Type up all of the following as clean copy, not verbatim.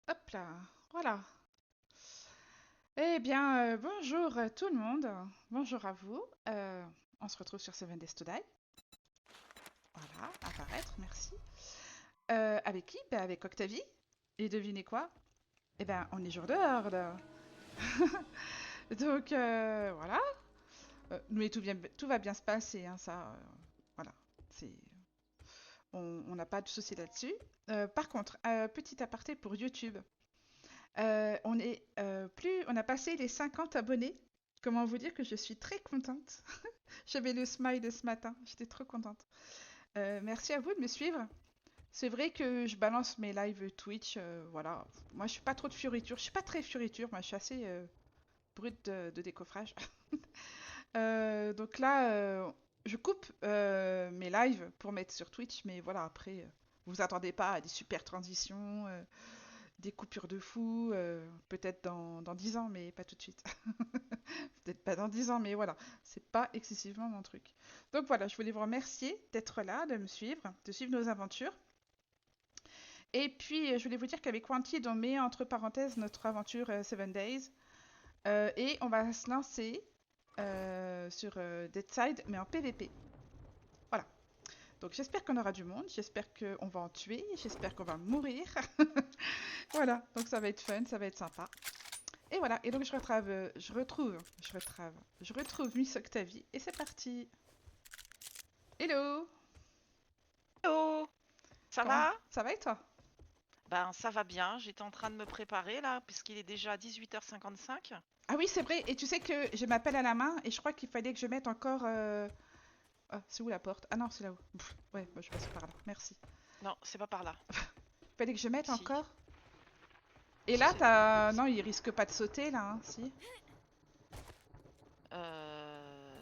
Hop là, voilà. Eh bien, bonjour tout le monde. Bonjour à vous. On se retrouve sur Seven Days to Die. Voilà, apparaître, merci. Avec qui? Ben, avec Octavie. Et devinez quoi? Eh ben, on est jour dehors là. Donc, voilà. Mais tout va bien se passer, hein, ça. Voilà. C'est, on n'a pas de souci là-dessus. Par contre, petit aparté pour YouTube. On a passé les 50 abonnés. Comment vous dire que je suis très contente. J'avais le smile ce matin, j'étais trop contente. Merci à vous de me suivre. C'est vrai que je balance mes lives Twitch, voilà. Moi, je suis pas trop de fioriture. Je suis pas très fioriture, moi, je suis assez brute de décoffrage. Donc là, je coupe mes lives pour mettre sur Twitch, mais voilà, après, vous attendez pas à des super transitions, des coupures de fou, peut-être dans 10 ans, mais pas tout de suite. Peut-être pas dans 10 ans, mais voilà, c'est pas excessivement mon truc. Donc voilà, je voulais vous remercier d'être là, de me suivre, de suivre nos aventures. Et puis, je voulais vous dire qu'avec Wanted, on met entre parenthèses notre aventure Seven Days. Et on va se lancer sur Deadside, mais en PVP. Voilà. Donc j'espère qu'on aura du monde, j'espère qu'on va en tuer, j'espère qu'on va mourir. Voilà, donc ça va être fun, ça va être sympa. Et voilà, et donc je retrouve Miss Octavie, et c'est parti. Hello. Hello, ça Comment va? ça va et toi? Ben ça va bien, j'étais en train de me préparer là, puisqu'il est déjà 18h55. Ah oui, c'est vrai, et tu sais que je m'appelle à la main, et je crois qu'il fallait que je mette encore... Ah, c'est où la porte? Ah non, c'est là-haut. Ouais, moi je passe par là, merci. Non, c'est pas par là. Il fallait que je mette Si, encore. Et si là, c'est t'as... si. Non, il risque pas de sauter, là, hein, si? Euh...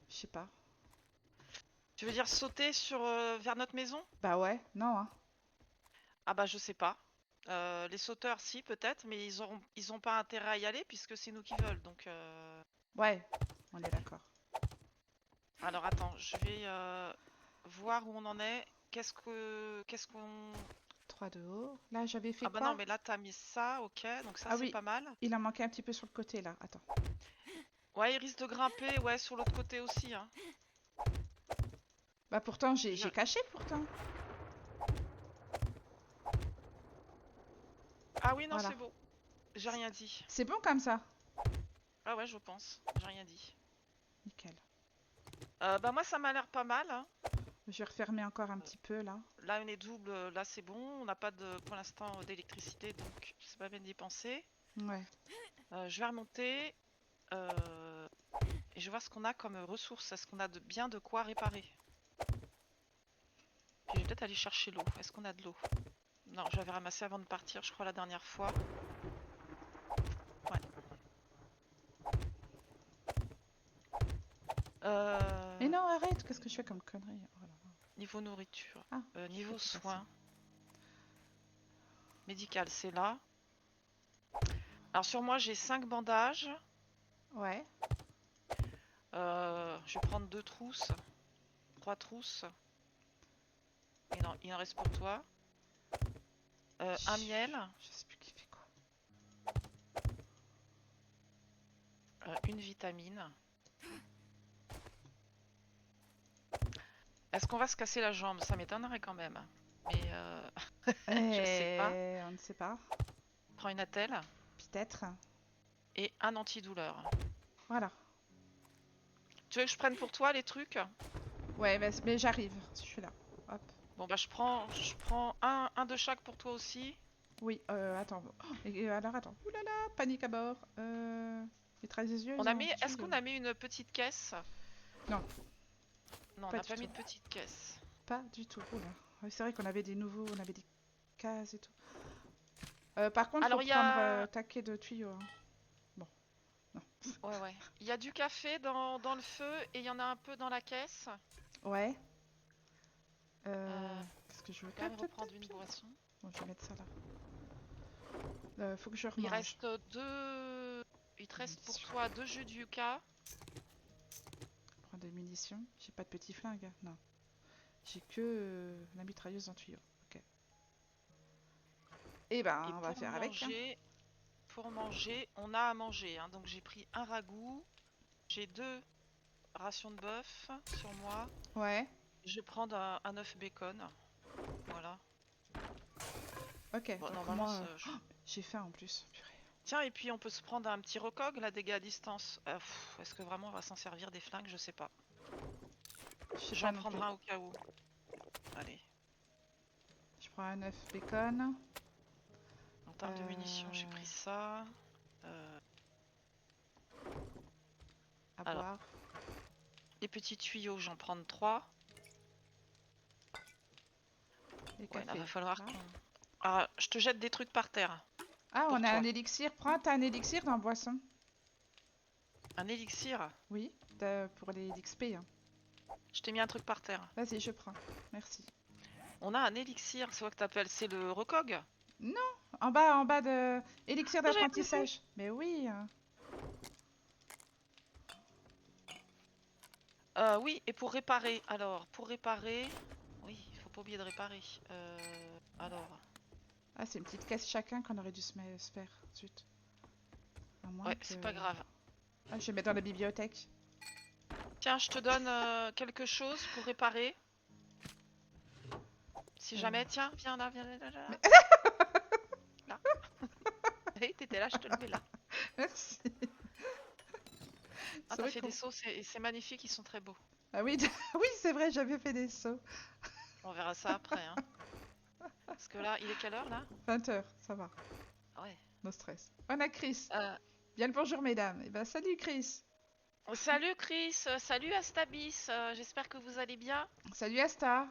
Je sais pas. Tu veux dire sauter sur vers notre maison? Bah ouais, non, hein. Ah bah je sais pas. Les sauteurs si peut-être, mais ils ont pas intérêt à y aller puisque c'est nous qui veulent. Donc Ouais, on est d'accord. alors attends, je vais voir où on en est. Qu'est-ce qu'on 3 de haut. Là, j'avais fait Ah bah non, quoi? mais là t'as mis ça, ok, donc ça Ah c'est oui, pas mal. il en manquait un petit peu sur le côté, là. Attends. Ouais, il risque de grimper, ouais, sur l'autre côté aussi, hein. Bah pourtant, Je j'ai viens- caché, pourtant. Ah oui, non, Voilà. c'est bon. J'ai rien dit. C'est bon comme ça. Ah ouais, je pense. J'ai rien dit. Nickel. Bah moi, ça m'a l'air pas mal, hein. Je vais refermer encore un Euh, petit peu, là. Là, on est double, là, c'est bon. On n'a pas de, pour l'instant d'électricité, donc c'est pas bien d'y penser. Ouais. Je vais remonter et je vais voir ce qu'on a comme ressources. Est-ce qu'on a bien de quoi réparer? Puis je vais peut-être aller chercher l'eau. Est-ce qu'on a de l'eau? Non, j'avais ramassé avant de partir, je crois, la dernière fois. Ouais. Mais Euh, non, arrête, qu'est-ce que je fais comme connerie? Oh là là. Niveau nourriture. Ah, je fais Niveau plus passer. soins. Médical, c'est là. Alors sur moi, j'ai 5 bandages. Ouais. Je vais prendre 2 trousses, 3 trousses. Il en reste pour toi. Un miel, Je sais plus qui fait quoi. une vitamine. Est-ce qu'on va se casser la jambe? Ça m'étonnerait quand même. Mais je sais pas. On ne sait pas. Prends une attelle Peut-être. et un antidouleur. Voilà. Tu veux que je prenne pour toi les trucs? Ouais, mais j'arrive. Je suis là. Hop. Bon bah je prends un de chaque pour toi aussi. Oui, attends. Oh, alors, attends. Ouh là là, panique à bord. Mitrailleuse On a mis, est-ce anti. qu'on a mis une petite caisse? Non, Non, on pas n'a du pas mis tout. de petite caisse. Pas du tout. Oula. Ouais, c'est vrai qu'on avait des nouveaux, on avait des cases et tout. Par contre, faut Alors il y prendre a, taquet de tuyaux, hein. Bon, non. ouais ouais, il y a du café dans le feu et il y en a un peu dans la caisse. Ouais. Euh, Qu'est-ce que je veux? je vais quand même reprendre une boisson. Bon, je vais mettre ça là. Faut que je Il remange. reste deux. Il te reste pour Munitions. toi deux jus du Yuka. Prendre des munitions. J'ai pas de petit flingue, hein. Non. J'ai que la mitrailleuse en tuyau. Ok. Et ben, Et on va faire avec. Hein. pour manger, on a à manger. Hein. Donc j'ai pris un ragoût, j'ai 2 rations de bœuf sur moi. Ouais, Je vais prendre un œuf bacon. Voilà. ok. Bon, Donc normalement, moi, j'ai faim en plus. Purée. tiens, et puis on peut se prendre un petit recog, là, dégâts à distance. Est-ce que vraiment on va s'en servir des flingues? Je sais pas. Je sais pas J'en non plus. prendrai un au cas où. Allez. Je prends un œuf bacon. En termes de munitions, j'ai pris ça. Euh, À alors, boire. les petits tuyaux, j'en prends 3. Des Ouais, là, va cafés. falloir Là. qu'on... Ah, je te jette des trucs par terre. Ah, Pour on a un toi. élixir. Prends, t'as un élixir dans boisson. Un élixir. Oui, pour les l'XP. Hein. Je t'ai mis un truc par terre. Vas-y, je prends. Merci. On a un élixir, c'est quoi que t'appelles? C'est le recog? Non, en bas de élixir Ah, j'avais pas vu. d'apprentissage. Mais oui. Hein. Oui, et pour réparer. Alors, pour réparer... Oui, il faut pas oublier de réparer. Alors... Ah, c'est une petite caisse chacun qu'on aurait dû se faire. Zut. À moins Ouais, que. c'est pas grave. Ah, je vais mettre dans la bibliothèque. Tiens, je te donne quelque chose pour réparer. Si Euh, jamais, tiens, viens là, viens là, là, là. Mais... Là. Hey, t'étais là, je te le mets là. Merci. Ah, C'est t'as vrai fait qu'on. des sauts, c'est magnifique, ils sont très beaux. Ah oui, oui, c'est vrai, j'avais fait des sauts. On verra ça après, hein. Parce que là, il est quelle heure là? 20 h, ça va. Ah ouais. No stress. On a Chris. Euh, Bien le bonjour, mesdames. Eh ben, salut, Chris. Salut Chris, salut Astabis, j'espère que vous allez bien. Salut, Asta.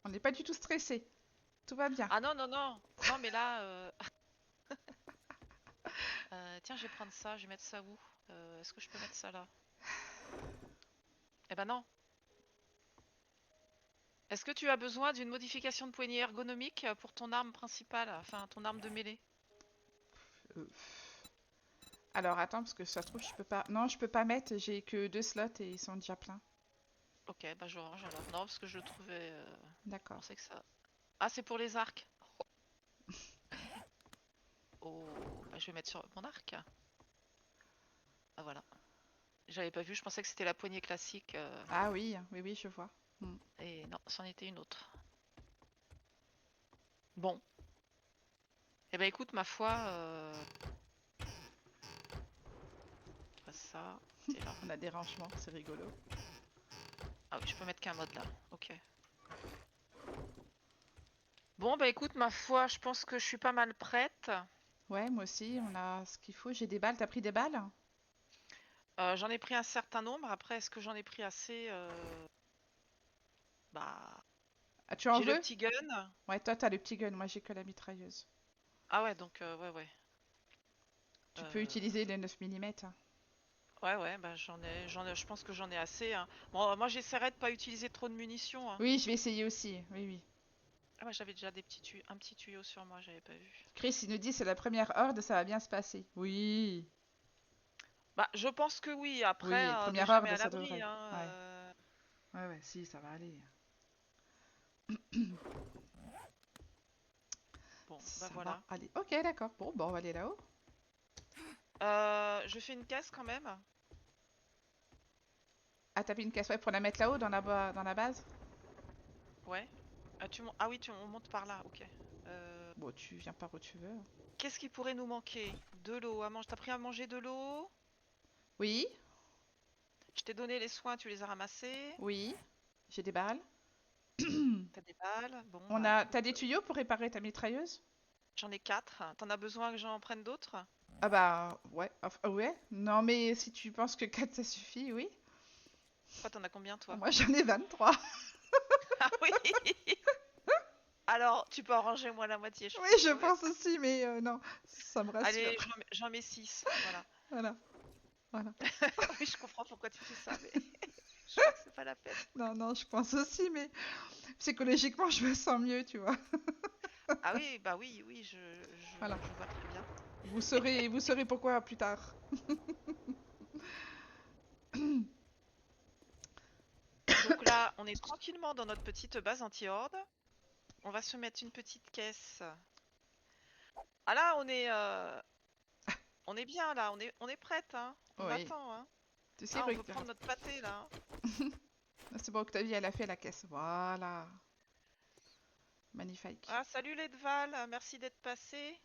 On n'est pas du tout stressé. Tout va bien. Ah non, non, non, non, mais là, tiens, je vais prendre ça, je vais mettre ça où? Est-ce que je peux mettre ça là? Eh ben non. Est-ce que tu as besoin d'une modification de poignée ergonomique pour ton arme principale, enfin ton arme de mêlée? Euh, Alors, attends, parce que ça se trouve, je peux pas. Non, je peux pas mettre. J'ai que 2 slots et ils sont déjà pleins. Ok, bah je range alors. Non, parce que je le trouvais... je D'accord. pensais que ça... Ah, c'est pour les arcs. Oh, bah je vais mettre sur mon arc. Ah voilà. J'avais pas vu, je pensais que c'était la poignée classique. Ah oui, oui, oui, je vois. Hmm. Et non, c'en était une autre. Bon. Eh ben écoute, ma foi... pas ça, c'est là. On a des rangements, c'est rigolo. Ah oui, je peux mettre qu'un mode là. Ok. Bon, bah écoute, ma foi, je pense que je suis pas mal prête. Ouais, moi aussi, on a ce qu'il faut. J'ai des balles. T'as pris des balles? J'en ai pris un certain nombre. Après, est-ce que j'en ai pris assez? Bah... Ah, tu en J'ai le veux? petit gun. Ouais, toi, t'as le petit gun. Moi, j'ai que la mitrailleuse. Ah ouais, donc ouais, ouais. Tu peux Euh, utiliser les 9 mm. Ouais, ouais, bah je pense que j'en ai assez. Hein. Bon, moi j'essaierai de pas utiliser trop de munitions. Hein. Oui, je vais essayer aussi. Oui, oui. Ah, bah, j'avais déjà un petit tuyau sur moi, j'avais pas vu. Chris, il nous dit c'est la première horde, ça va bien se passer. Oui. Bah, je pense que oui. Après, Oui, on n'est première jamais horde, à ça l'abri. devrait. Hein. Ouais. Ouais, ouais, si, ça va aller. Bon, bah Ça va voilà. aller. Ok, d'accord. Bon, on va aller là-haut. Je fais une caisse quand même. Ah, taper une casse, ouais, pour la mettre là-haut dans la base. Ouais. Ah oui, on monte par là. Ok. Bon, tu viens par où tu veux. Qu'est-ce qui pourrait nous manquer? De l'eau à manger. T'as pris à manger de l'eau? Oui, Je t'ai donné les soins, tu les as ramassés. oui. J'ai des balles. T'as des balles. Bon, On bah a. écoute, T'as des tuyaux pour réparer ta mitrailleuse? j'en ai 4. T'en as besoin que j'en prenne d'autres? Ah bah, ouais. Ouais. Non, mais si tu penses que 4 ça suffit, oui. Toi, t'en as combien, Ah, toi? moi, j'en ai 23. Ah oui. Alors, tu peux en ranger moins la moitié, je Oui, pense. je Ouais. pense aussi, mais non, ça me rassure. Allez, j'en mets 6. Voilà. Voilà, voilà. Oui, je comprends pourquoi tu fais ça, mais je crois que c'est pas la peine. Non, non, je pense aussi, mais psychologiquement, je me sens mieux, tu vois. Ah oui, bah oui, oui, Voilà. je vois très bien. Vous saurez pourquoi plus tard. Donc là, on est tranquillement dans notre petite base anti-horde. On va se mettre une petite caisse Ah là, on est bien là, on est prête, hein. On Oui. attend, hein. Tu sais, Ah, on peut regarde. prendre notre pâté là, hein. C'est bon, Octavie, elle a fait la caisse. Voilà. Magnifique. Ah, salut Ledval, merci d'être passé.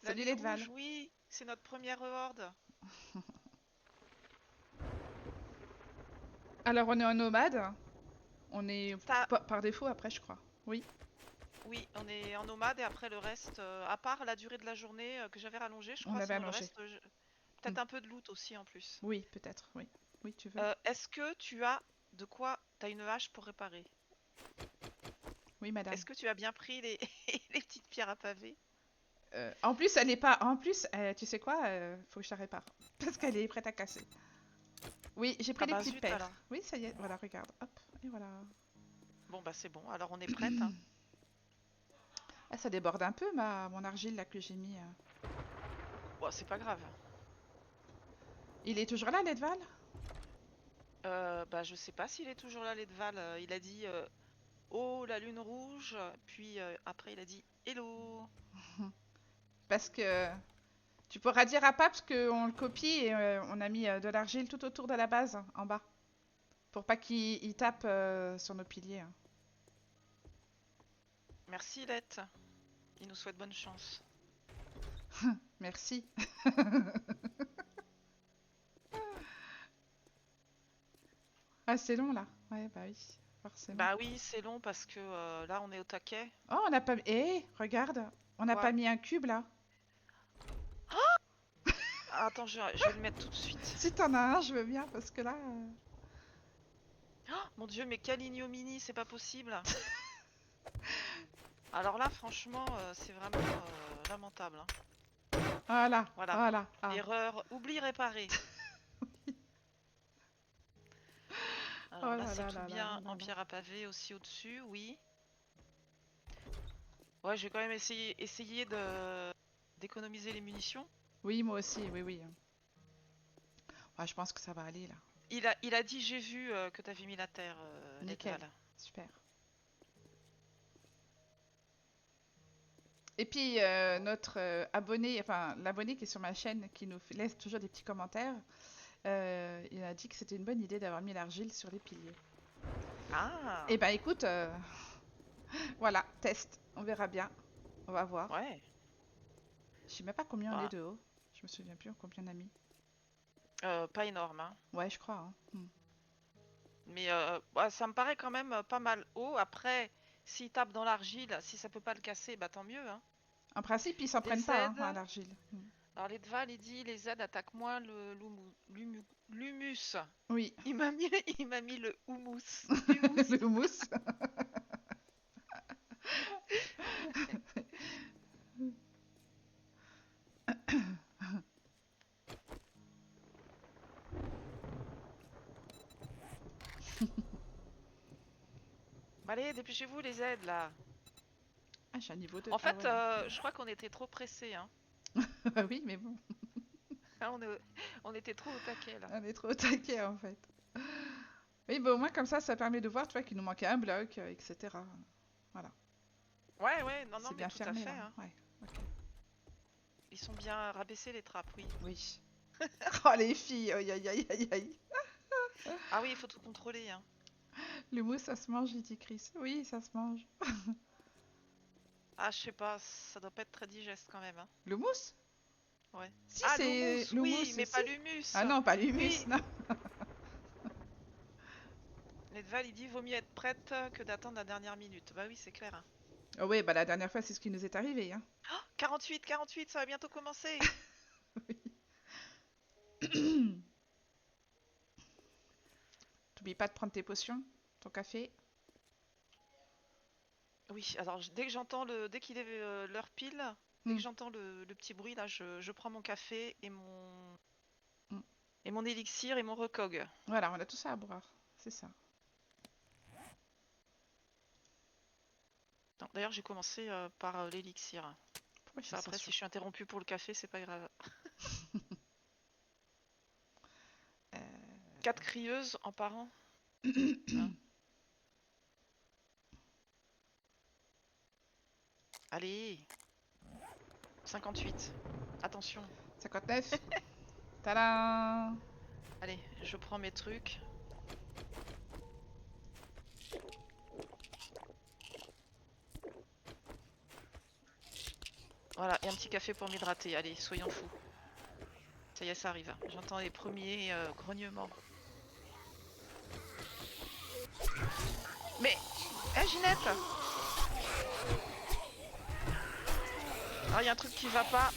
La Salut lune Ledval. rouge, oui, c'est notre première horde. Alors, on est en nomade. On est T'as- par défaut après, je crois. Oui, Oui, on est en nomade et après le reste, à part la durée de la journée que j'avais rallongée, je on crois, avait sinon le allongé. reste, Hmm. peut-être un peu de loot aussi en plus. Oui, peut-être, oui. Oui, tu veux? Est-ce que tu as de quoi? T'as une hache pour réparer? Oui, madame. Est-ce que tu as bien pris les, les petites pierres à pavé? En plus, elle est pas. En plus, tu sais quoi? Faut que je la répare. Parce qu'elle est prête à casser. Oui, j'ai pris Ah les bah petites zut paires. alors. Oui, ça y est. Voilà, regarde. Hop, et voilà. Bon bah c'est bon, alors on est prête, hein. Ah, ça déborde un peu, mon argile là que j'ai mis. Bon, c'est pas grave. Il est toujours là, Ledval? Bah je sais pas s'il est toujours là, Ledval. Il a dit oh la lune rouge, puis après il a dit hello. Parce que tu pourras dire à Paps qu'on le copie et on a mis de l'argile tout autour de la base, en bas. Pour pas qu'il tape sur nos piliers, hein. Merci Let. Il nous souhaite bonne chance. Merci. Ah, c'est long là. Ouais, bah oui, forcément. Bah oui, c'est long parce que là on est au taquet. Oh, on n'a pas. Eh, regarde, on n'a pas Quoi? mis un cube là. Ah, attends, je vais le mettre tout de suite. Si t'en as un, je veux bien parce que là. Oh, mon Dieu, mais quelle ignominie, c'est pas possible. Alors là, franchement, c'est vraiment lamentable, hein. Voilà, Voilà. voilà. Ah. Erreur, oubli réparé. Oh Alors là, là c'est là tout là là là bien là en là. pierre à pavé aussi au-dessus, oui. Ouais, je vais quand même essayer de d'économiser les munitions. Oui, moi aussi, oui, oui. Ouais, je pense que ça va aller là. Il a dit, j'ai vu que t'avais mis la terre, Nickel, Ledval. super. Et puis notre abonné, enfin l'abonné qui est sur ma chaîne, qui nous laisse toujours des petits commentaires, il a dit que c'était une bonne idée d'avoir mis l'argile sur les piliers. Ah, Eh ben écoute, voilà, test, on verra bien, on va voir. ouais. Je sais même pas combien on est Bah, de haut, je me souviens plus combien on a mis. pas énorme, hein. Ouais, je crois, hein. Mais bah, ça me paraît quand même pas mal haut. Après, s'il tape dans l'argile, si ça peut pas le casser, bah tant mieux, hein. En principe, ils s'en Les prennent pas hein, à aides. l'argile. Alors Ledval, il dit les aides attaquent moins l'humus. Oui, Il m'a mis le houmous. Humus. le houmous. Allez, dépêchez-vous les aides là. Ah, j'ai un niveau 2. En Ah fait, ouais. je crois qu'on était trop pressés, hein. Oui, mais bon, Hein, on était trop au taquet là. on est trop au taquet en fait. Oui, bah au moins comme ça permet de voir, tu vois, qu'il nous manquait un bloc, etc. Voilà. Ouais, ouais, non, non, C'est mais bien tout à fermé fait, là. hein. Ouais. Ok. Ils sont bien rabaissés les trappes, oui. Oui. Oh les filles, aïe aïe aïe aïe aïe. Ah oui, il faut tout contrôler, hein. Le mousse, ça se mange, il dit Chris. Oui, ça se mange. Ah, je sais pas, ça doit pas être très digeste quand même, hein. Le mousse? Ouais. Si, Ah, c'est l'houmous, le oui, mousse, mais si. pas l'humus. Ah non, pas l'humus, Oui, non. Ledval, il dit vaut mieux être prête que d'attendre la dernière minute. Bah oui, c'est clair, hein. Oh oui, bah la dernière fois, c'est ce qui nous est arrivé, hein. 48, 48, ça va bientôt commencer. Oui. T'oublies pas de prendre tes potions, ton café. Oui, alors dès qu'il est l'heure pile, dès Hmm, que j'entends le petit bruit, là, je prends mon café hmm. et mon élixir et mon recog. Voilà, on a tout ça à boire. C'est ça. Non, d'ailleurs, j'ai commencé par l'élixir. Pourquoi je fais Ça, ça après, si sur. je suis interrompue pour le café, c'est pas grave. Euh, 4 crieuses en parent, hein. Allez, 58. Attention. 59. Tadam! Allez, je prends mes trucs. Voilà, et un petit café pour m'hydrater. Allez, soyons fous. Ça y est, ça arrive. J'entends les premiers grognements. Mais, Ginette! Ah, il y a un truc qui va pas.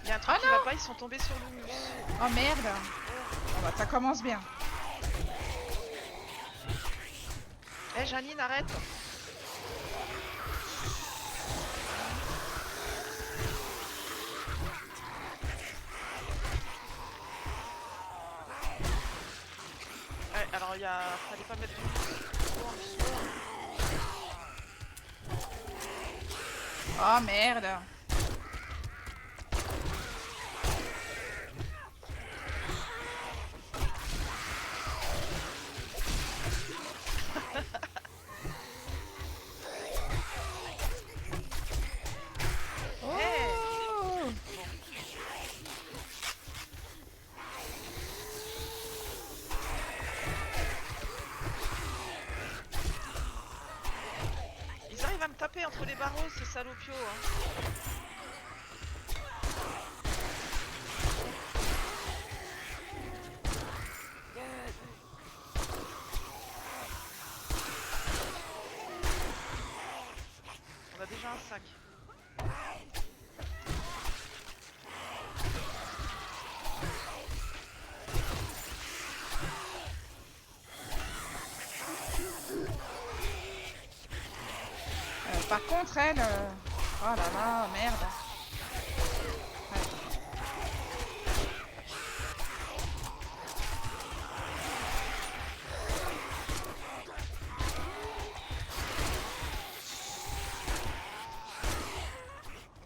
Il y a un truc qui va pas, ils sont tombés sur Lumus. Oh merde! Oh bah ça commence bien. Janine, arrête! Ouais, alors il y a... Fallait pas mettre du en dessous. Oh merde! Oh! Ils arrivent à me taper entre les barreaux, ces salopios. Hein. On a déjà un sac. Par contre, elle... Oh là là, merde. Ouais.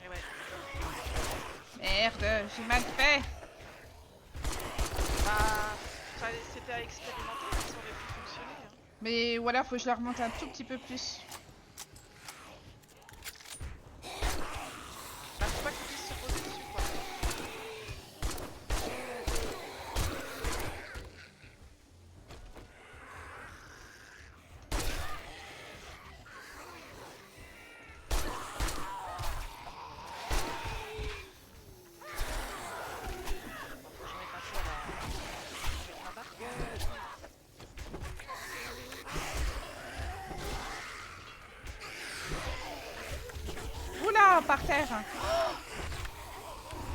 Et ouais. Merde, j'ai mal fait. Bah, c'était à expérimenter, ça aurait pu fonctionner. Hein. Mais voilà, faut que je la remonte un tout petit peu plus. Bah, faut pas qu'ils puissent se poser dessus, quoi. Faut que je mette un peu avec ma barre. Oula, par terre.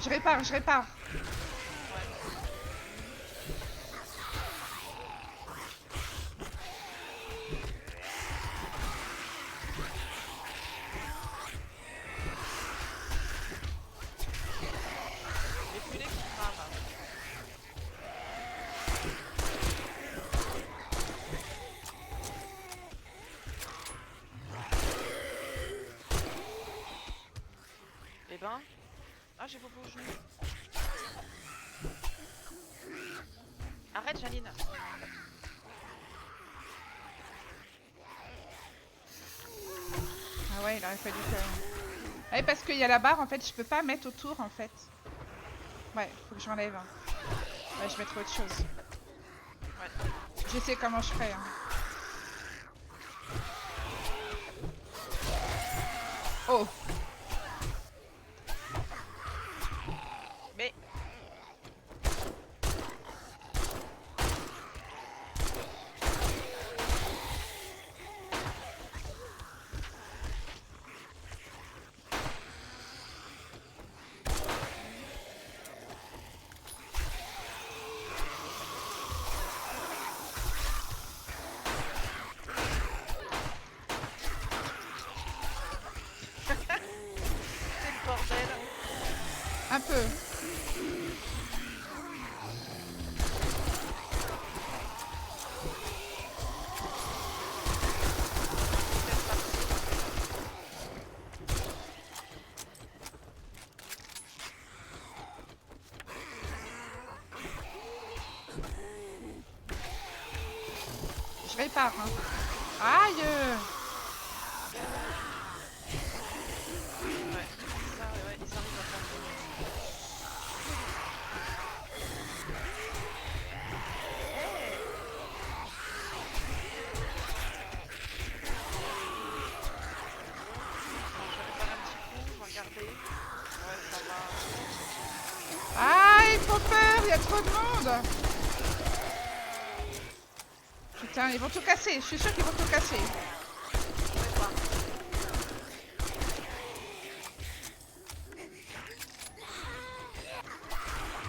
Je répare, je répare. Les filets qui crament. Eh ben... Ah, j'ai beaucoup au genou. Arrête, Janine. Ah ouais, il aurait fallu que... Ouais, parce qu'il y a la barre, en fait, je peux pas mettre autour, en fait. Ouais, faut que j'enlève. Ouais, je mettrai autre chose. Ouais. Je sais comment je ferai. Hein. Oh! Mais... C'est le bordel. Un peu. Je répare. Hein. Aïe! Ouais, ça, ouais, ils arrivent à faire il y a trop de monde. Putain, ils vont tout casser. Je suis sûre qu'ils vont tout casser.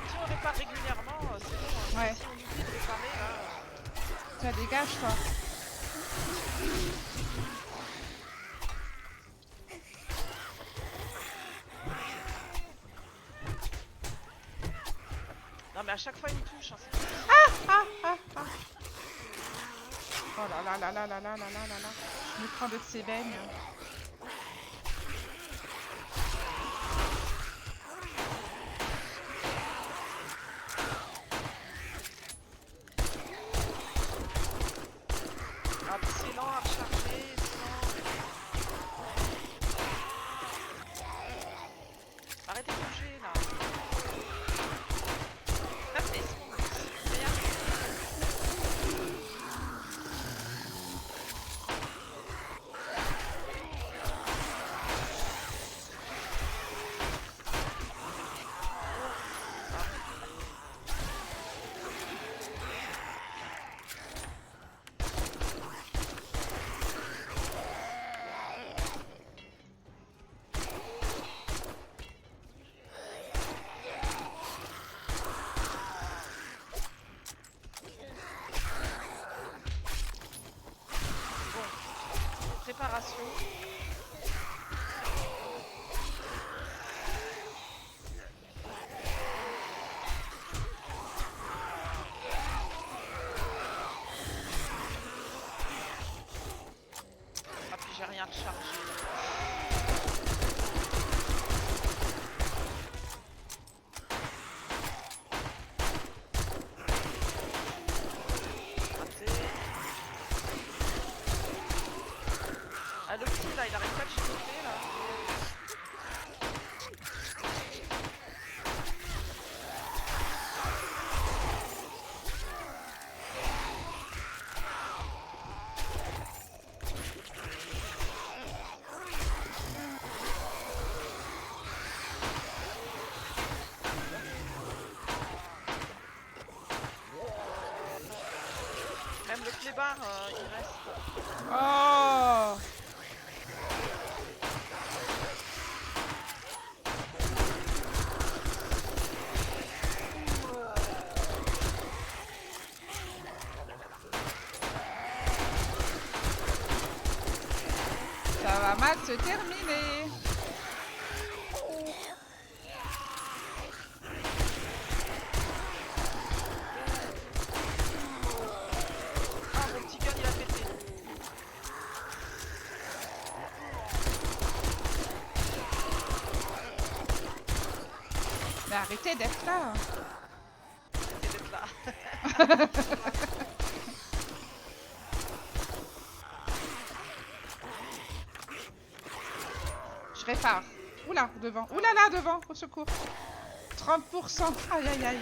Si on répare régulièrement, c'est bon. Ouais. Si on oublie de réparer, là... Ça dégage, toi. Non mais à chaque fois il me touche. Hein, Ah. Oh là là là là là là là là là là. Je me prends de ces beignes. Ah, puis c'est lent à recharger, c'est lent. Arrêtez de bouger là. Ah, mais regarde. Préparation. Ah puis j'ai rien rechargé. Ah le petit là, il arrête pas de chipoter là. Même le clébard, il reste. Oh. Ça va mal se terminer. Ah mon petit gun il a pété. Mais arrêtez d'être là. Arrêtez d'être là. Je répare. Oula, devant. Oula là, devant. Au secours. 30%. Aïe, aïe, aïe.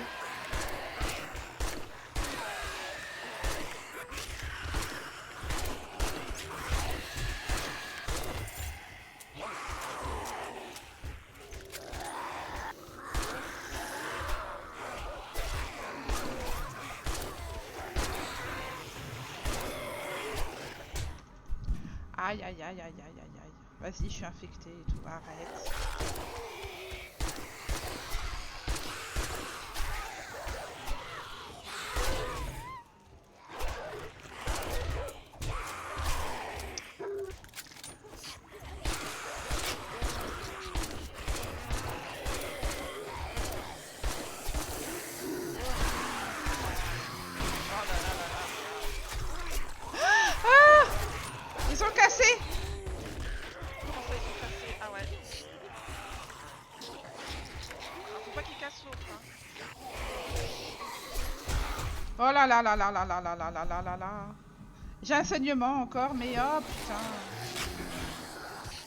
Aïe, aïe, aïe, aïe, aïe, aïe, aïe. Vas-y, je suis infectée et tout. Arrête. Oh là là là là. Ah! Ils ont cassé. Comment ça ils sont cassés? Ah ouais. Alors, faut pas qu'ils cassent l'autre. Hein. Oh là là là là là là là là là là là là. J'ai un saignement encore, mais oh putain.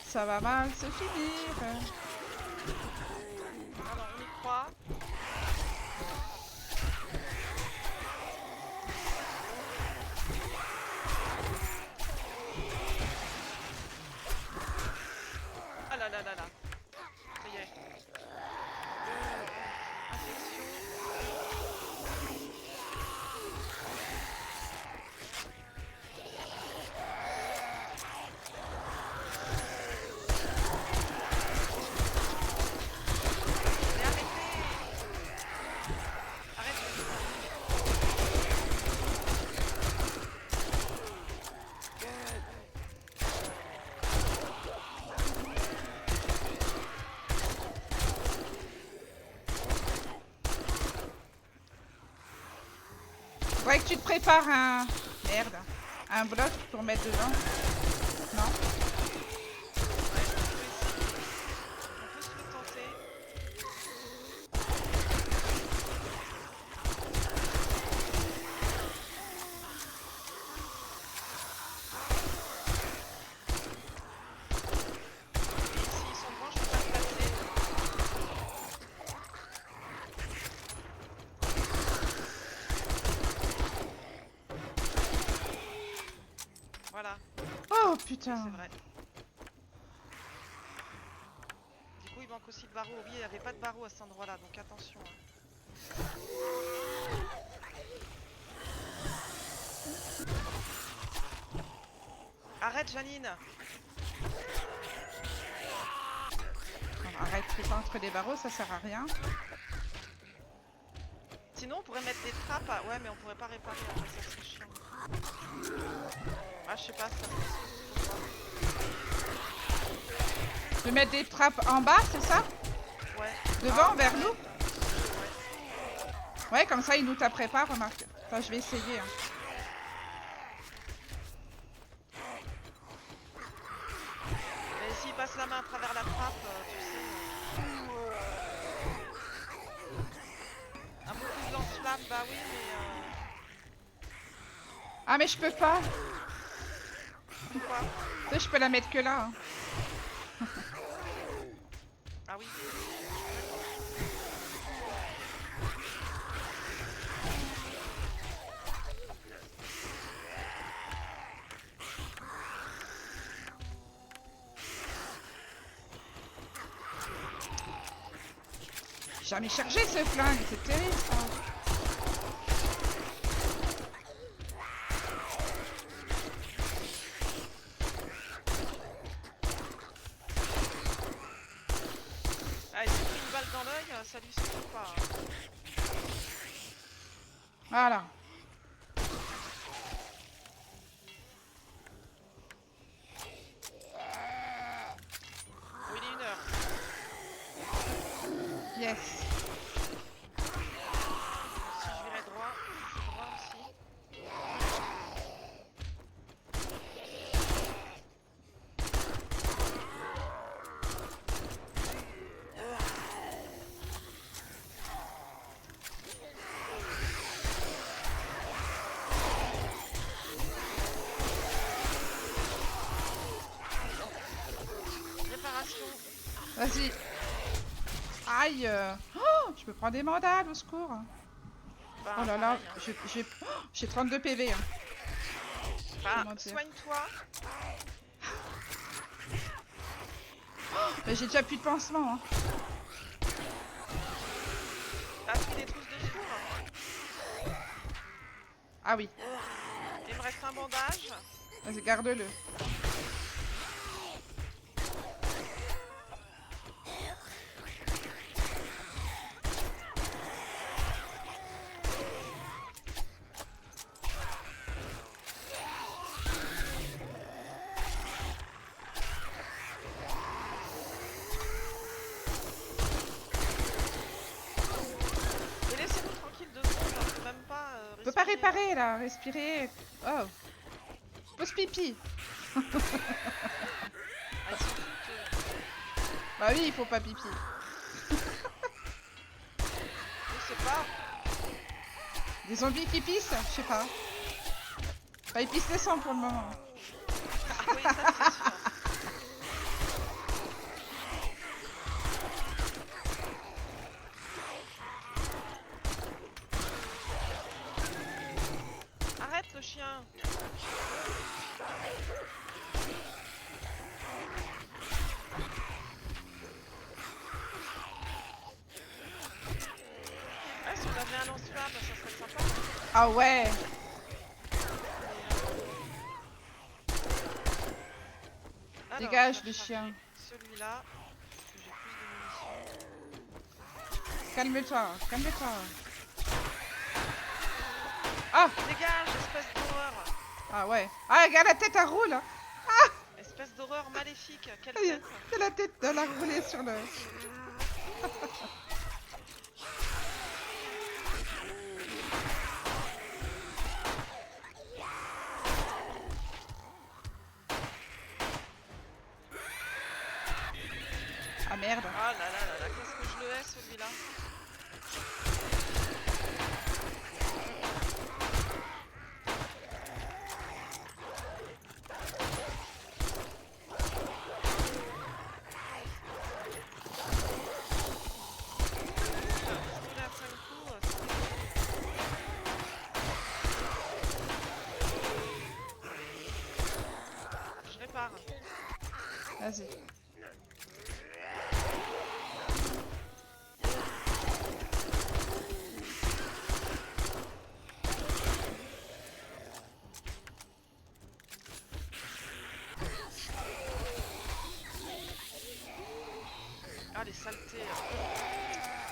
Ça va mal se finir. Alors on y croit. Ah là là là là. Ça y est. Infection. Faudrait que tu te prépares un... Merde. Un bloc pour mettre dedans. Non? Ouais, on peut se le tenter. S'ils sont bons, je peux pas le passer. Voilà, Oh oui, putain. c'est vrai. Du coup, il manque aussi le barreau. Oui, il n'y avait pas de barreau à cet endroit-là, donc attention. Hein. Arrête, Janine! Non, arrête, fais pas entre les barreaux, ça sert à rien. Sinon, on pourrait mettre des trappes. Ouais, mais on pourrait pas réparer après, ça serait chiant. Ah, je sais pas, ça Je vais mettre des trappes en bas, c'est ça? Ouais. Devant, vers nous? Ouais. Ouais, comme ça, il nous taperait pas, remarque. Attends, je vais essayer. Hein. Mais s'il passe la main à travers la trappe, tu sais. Un peu plus de lance-flamme, bah oui, mais. Ah, mais je peux pas. Pourquoi? Tu sais, je peux la mettre que là. Hein. Ah oui. Jamais chargé ce flingue, c'est terrible ça. Ah, il s'est pris une balle dans l'œil, ça lui suffit pas. Hein. Voilà. Oh, il est 1h. Yes. Si je virais droit, c'est droit aussi. Réparation. Vas-y. Aïe. Oh, je me prends des mandales, au secours. Bah, Oh là là, pareil, hein. j'ai 32 PV. Hein. Bah, Comment dire. soigne-toi. Mais j'ai déjà plus de pansement. Hein. T'as pris des trousses de secours. Ah oui, Il me reste un bandage. vas-y, garde-le. Mais laissez-nous tranquille 2 secondes, on peut même pas On peut pas respirer. réparer là, respirer. Oh. Pause pipi. Ah, ils sont fouteux. Bah oui, il faut pas pipi. Je sais pas. Des zombies qui pissent? Je sais pas. Bah, ils pissent les sangs pour le moment. Ah oui, ça c'est sûr. Arrête le chien. Ah, si on avait un lance-flamme, ça serait sympa. Ah ouais. Alors, Dégage je vais le chien. recharger celui-là, parce que j'ai plus de munitions. Calme-toi, calme-toi. Ah. Dégage, espèce d'horreur. Ah ouais. Ah, regarde la tête, elle roule. Hein. Espèce d'horreur maléfique. Quelle Il y tête. a la tête de la roulée sur le... merde. Ah là là là là, qu'est-ce que je le hais celui-là. Je à 5 coups, je répare. Vas-y. Ah les saletés.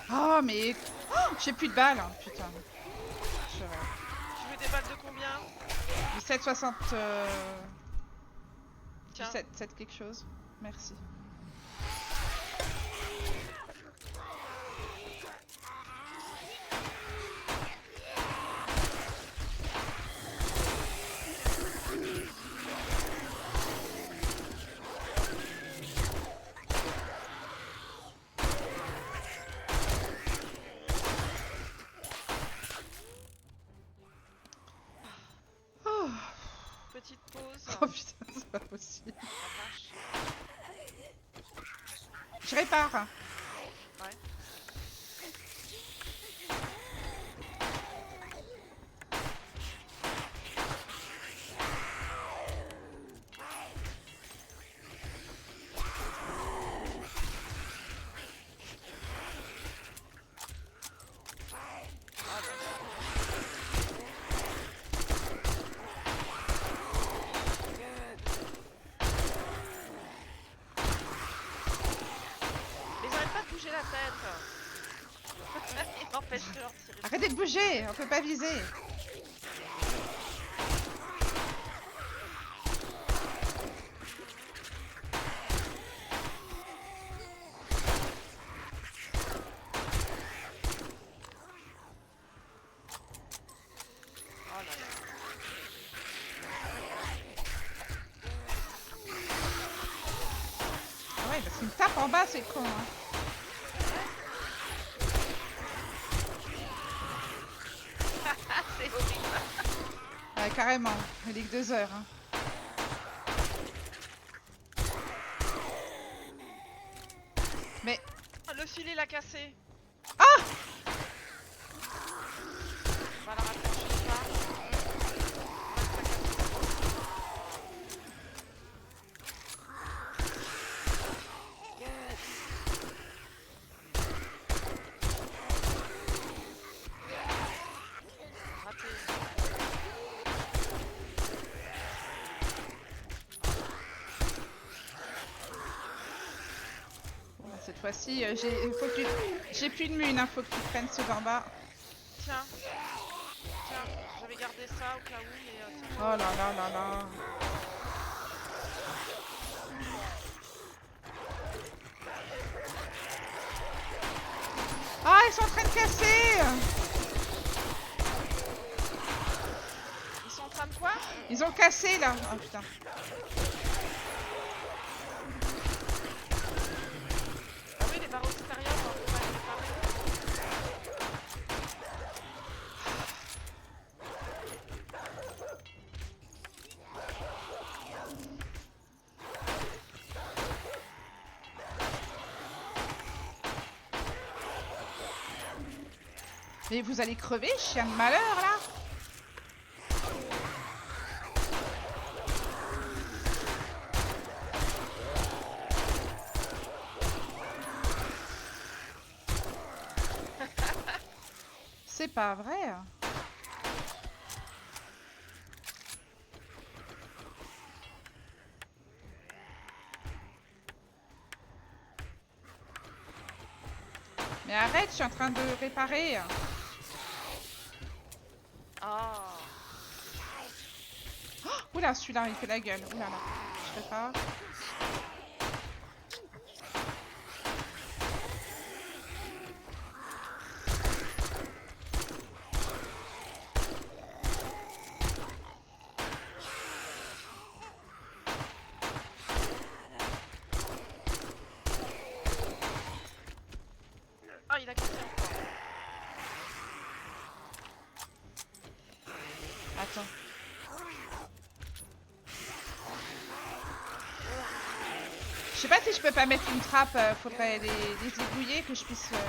Oh, mais... Oh, j'ai plus de balles, hein, putain. Je... Tu veux des balles de combien? 17,60... Tiens. 17 quelque chose. Merci. Oh, Petite pause. oh putain, c'est pas possible. La vache. Je répare. Ouais. Ah là là. Mais j'arrête pas de bouger la tête. Il m'empêche de leur tirer. Arrêtez de bouger, on peut pas viser. Oh là là. Ah ouais, parce qu'il me tape en bas, c'est con. Hein. C'est horrible. Ouais, carrément. Il est que 2 heures. Hein. Mais... Ah, le fil il a cassé. Ah! On va la raccrocher ça. Raté. Bon, cette fois-ci, j'ai plus de mune. Hein. Faut que tu prennes ceux d'en bas. Tiens. Tiens, j'avais gardé ça au cas où, mais tiens. Oh là là là là. Ah, ils sont en train de casser. Ils sont en train de quoi? Ils ont cassé là. Oh putain. Ah oui, les barreaux extérieurs, on peut pas les réparer. Mais vous allez crever, chien de malheur là. C'est pas vrai. Mais arrête, je suis en train de réparer. Ah. Oh, oula, celui-là, il fait la gueule. Oula là, je répare. il a cassé encore. Attends. Je sais pas si je peux pas mettre une trappe, faudrait les aiguiller que je puisse... Oh là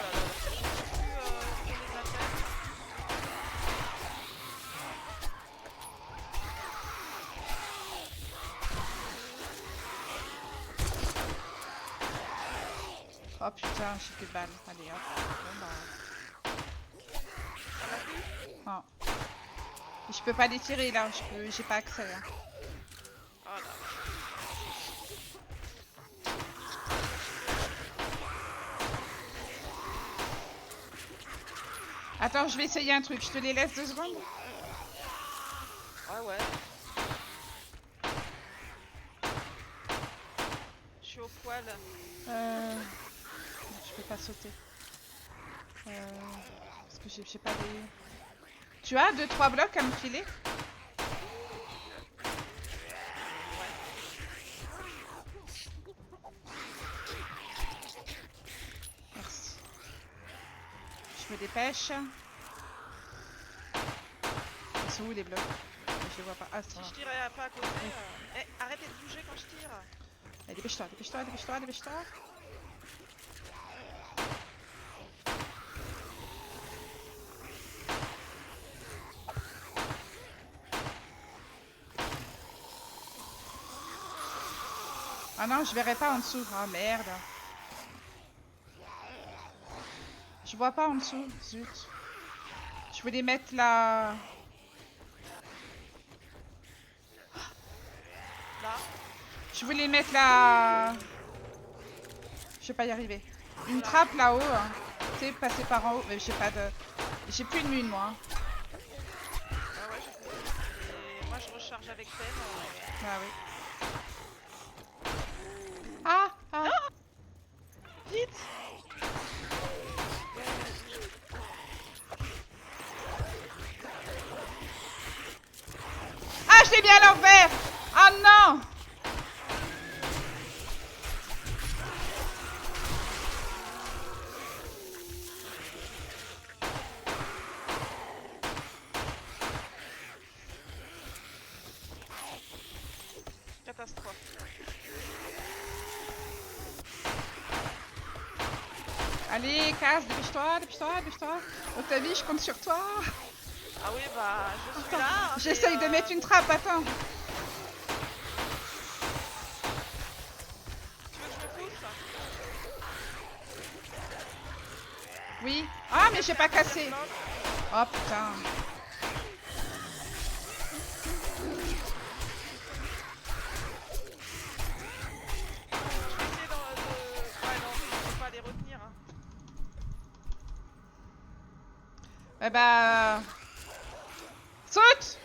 là, je sais plus qu'on les appelle. Oh putain, j'ai plus de balles. Allez hop. Bon bah... Non. Je peux pas les tirer là, j'ai pas accès. Hein. Oh là. Attends, je vais essayer un truc. Je te les laisse 2 secondes. Ouais, ouais. Je suis au poil. Je peux pas sauter. Parce que j'ai pas des... Tu as 2-3 blocs à me filer? Merci. Je me dépêche. Ils sont où les blocs? Je les vois pas. Ah, c'est Si là. je tirais pas à côté. Arrêtez de bouger quand je tire. Allez, dépêche-toi, dépêche-toi, dépêche-toi, dépêche-toi. Ah non, je verrai pas en dessous. Ah merde. Je vois pas en dessous. Zut. Je voulais mettre la... Là. Je voulais mettre la... Je vais pas y arriver. Une trappe là-haut. Hein. Tu sais, passer par en haut. Mais j'ai pas de... J'ai plus de mine, moi. Ah ouais, je sais. Et moi, je recharge avec peine. Ah oui. Ah, ah. Vite! Ah, je l'ai mis à l'envers. Ah non. Catastrophe. Allez, casse, dépêche-toi, dépêche-toi, dépêche-toi. Octavie, je compte sur toi. Ah oui, bah, je suis là. J'essaye de mettre une trappe, attends. Tu veux que je me pousse? Oui. Ah, mais j'ai pas cassé. Oh putain. Je vais essayer Ouais, non, je peux pas les retenir. Hein. Eh bah... Saute.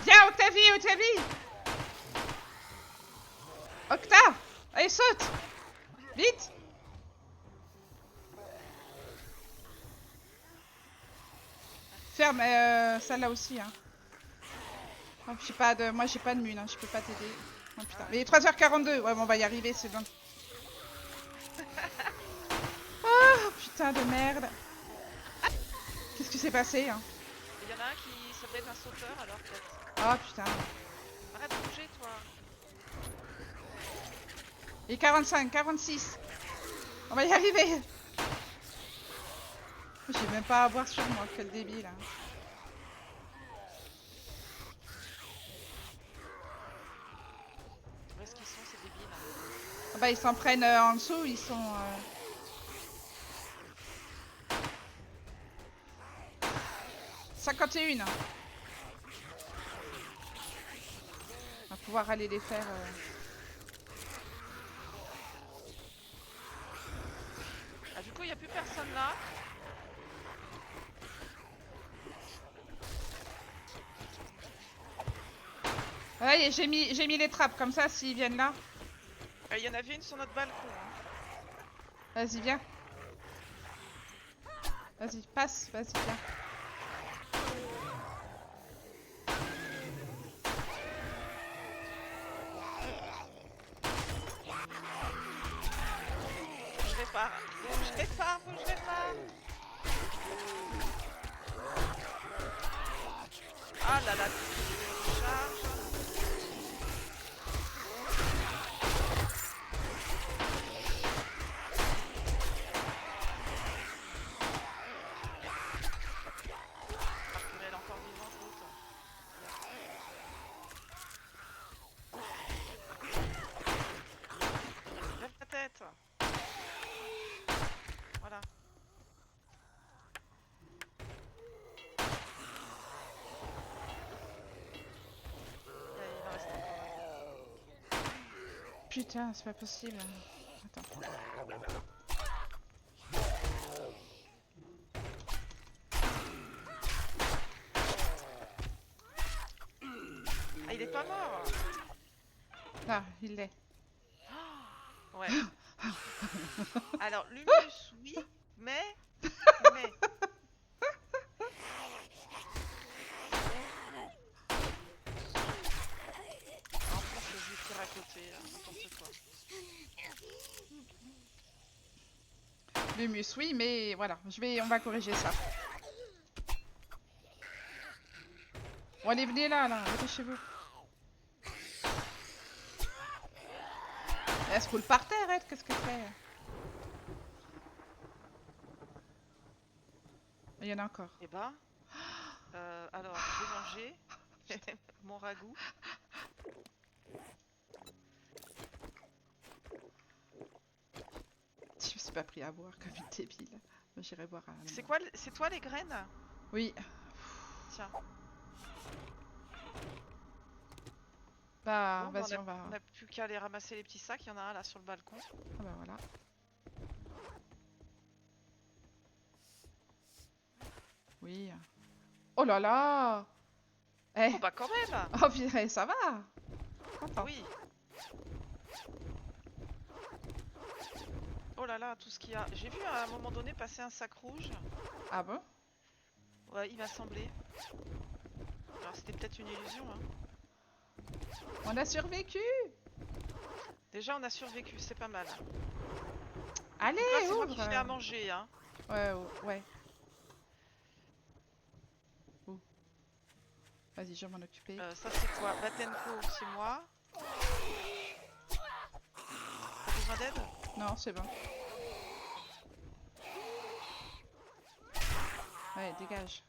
Viens, Octavie, Octavie. Octa. Allez, saute. Vite. Ferme celle-là aussi. Hein. Oh, j'ai pas de... Moi, j'ai pas de mule. Hein. Je peux pas t'aider. Oh putain. Mais il est 3h42. Ouais, bon, on va y arriver, c'est bon. Oh putain de merde. Qu'est-ce qui s'est passé hein? Il y en a un qui ça doit être un sauteur alors peut-être. Oh putain. Arrête de bouger toi. Et 45, 46. On va y arriver. J'ai même pas à voir sur moi, quel débile. Hein. Où est-ce qu'ils sont ces débiles? Ah bah ils s'en prennent en dessous, ils sont... 51. On va pouvoir aller les faire... Ah du coup il n'y a plus personne là. Ouais, j'ai mis les trappes, comme ça s'ils viennent là. Il y en avait une sur notre balcon. Hein. Vas-y, viens. Vas-y, passe, vas-y, viens. répare. Faut que je répare, faut que je répare. Ah là là, je charge. Ah purée, elle est encore vivante l'autre. Lève ta tête. Voilà. Il en reste encore un. Putain, c'est pas possible. Attends. Ah, il est pas mort. Ah, il l'est. Ouais. Alors, l'humus, oui, mais... En plus, je lui tire à côté, n'importe quoi. L'humus, oui, mais voilà, on va corriger ça. Bon, allez, venez là, dépêchez-vous. Elle se roule par terre, elle, qu'est-ce qu'elle fait? Il y en a encore. Eh ben, alors, je vais manger mon ragoût. Je me suis pas pris à boire comme une débile. J'irai boire à... C'est quoi, c'est toi les graines? Oui. Tiens. Bah, Bon, vas-y, on va... on n'a plus qu'à aller ramasser les petits sacs. Il y en a un là sur le balcon. Ah bah voilà. Oui. Oh là là! Eh! Oh bah quand même! Oh purée, ça va! Attends. Oui. Oh là là, tout ce qu'il y a. J'ai vu à un moment donné passer un sac rouge. Ah bon? Ouais, il m'a semblé. Alors c'était peut-être une illusion, hein. On a survécu! Déjà on a survécu, c'est pas mal. Allez, Là c'est moi qui ouvre! fais à manger, hein. Ouais, ouais. Oh. Vas-y, je vais m'en occuper. Ça c'est quoi? Batenko, c'est moi. T'as besoin d'aide? Non, c'est bon. Ouais, dégage.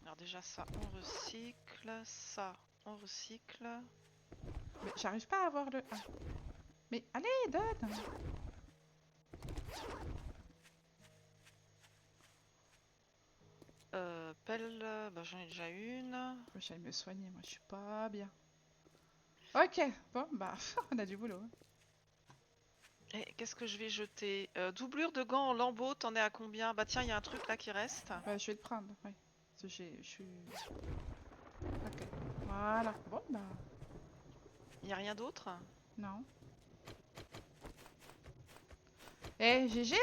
Alors déjà ça on recycle, ça on recycle. Mais j'arrive pas à avoir le... Ah. Mais allez, donne! Pelle, bah j'en ai déjà une. Faut que j'aille me soigner, moi je suis pas bien. Ok, bon bah on a du boulot. Et qu'est-ce que je vais jeter? Doublure de gants en lambeaux, t'en es à combien? Bah tiens, il y a un truc là qui reste. Bah, je vais le prendre, oui. Parce que je suis... Ok, voilà. Bon bah... Il y a rien d'autre? Non. Eh, GG,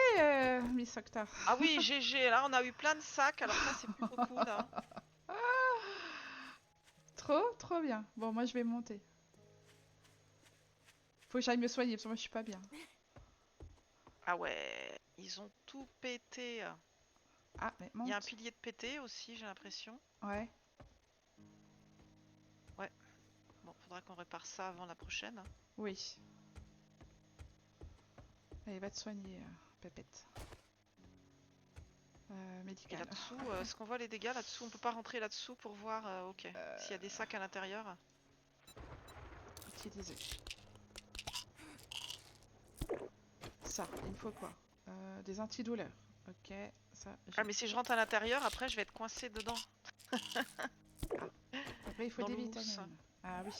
Miss Octa. Ah oui, GG, là on a eu plein de sacs, alors ça c'est plus beaucoup là. Trop bien. Bon, moi je vais monter. Faut que j'aille me soigner parce que moi je suis pas bien. Ah ouais, ils ont tout pété. Ah, mais monte. Il y a un pilier de pété aussi, j'ai l'impression. Ouais. Ouais. Bon, faudra qu'on répare ça avant la prochaine. Oui. Allez, va te soigner, Pépette. Et Médical. là-dessous, est-ce qu'on voit les dégâts là-dessous? On peut pas rentrer là-dessous pour voir, ok, s'il y a des sacs à l'intérieur. Utiliser. Ça, il me faut quoi? Des antidouleurs. Ok, ça. Ah mais si je rentre à l'intérieur, après je vais être coincé dedans. Après, il faut Dans des le mousse. vitamines. Ah oui.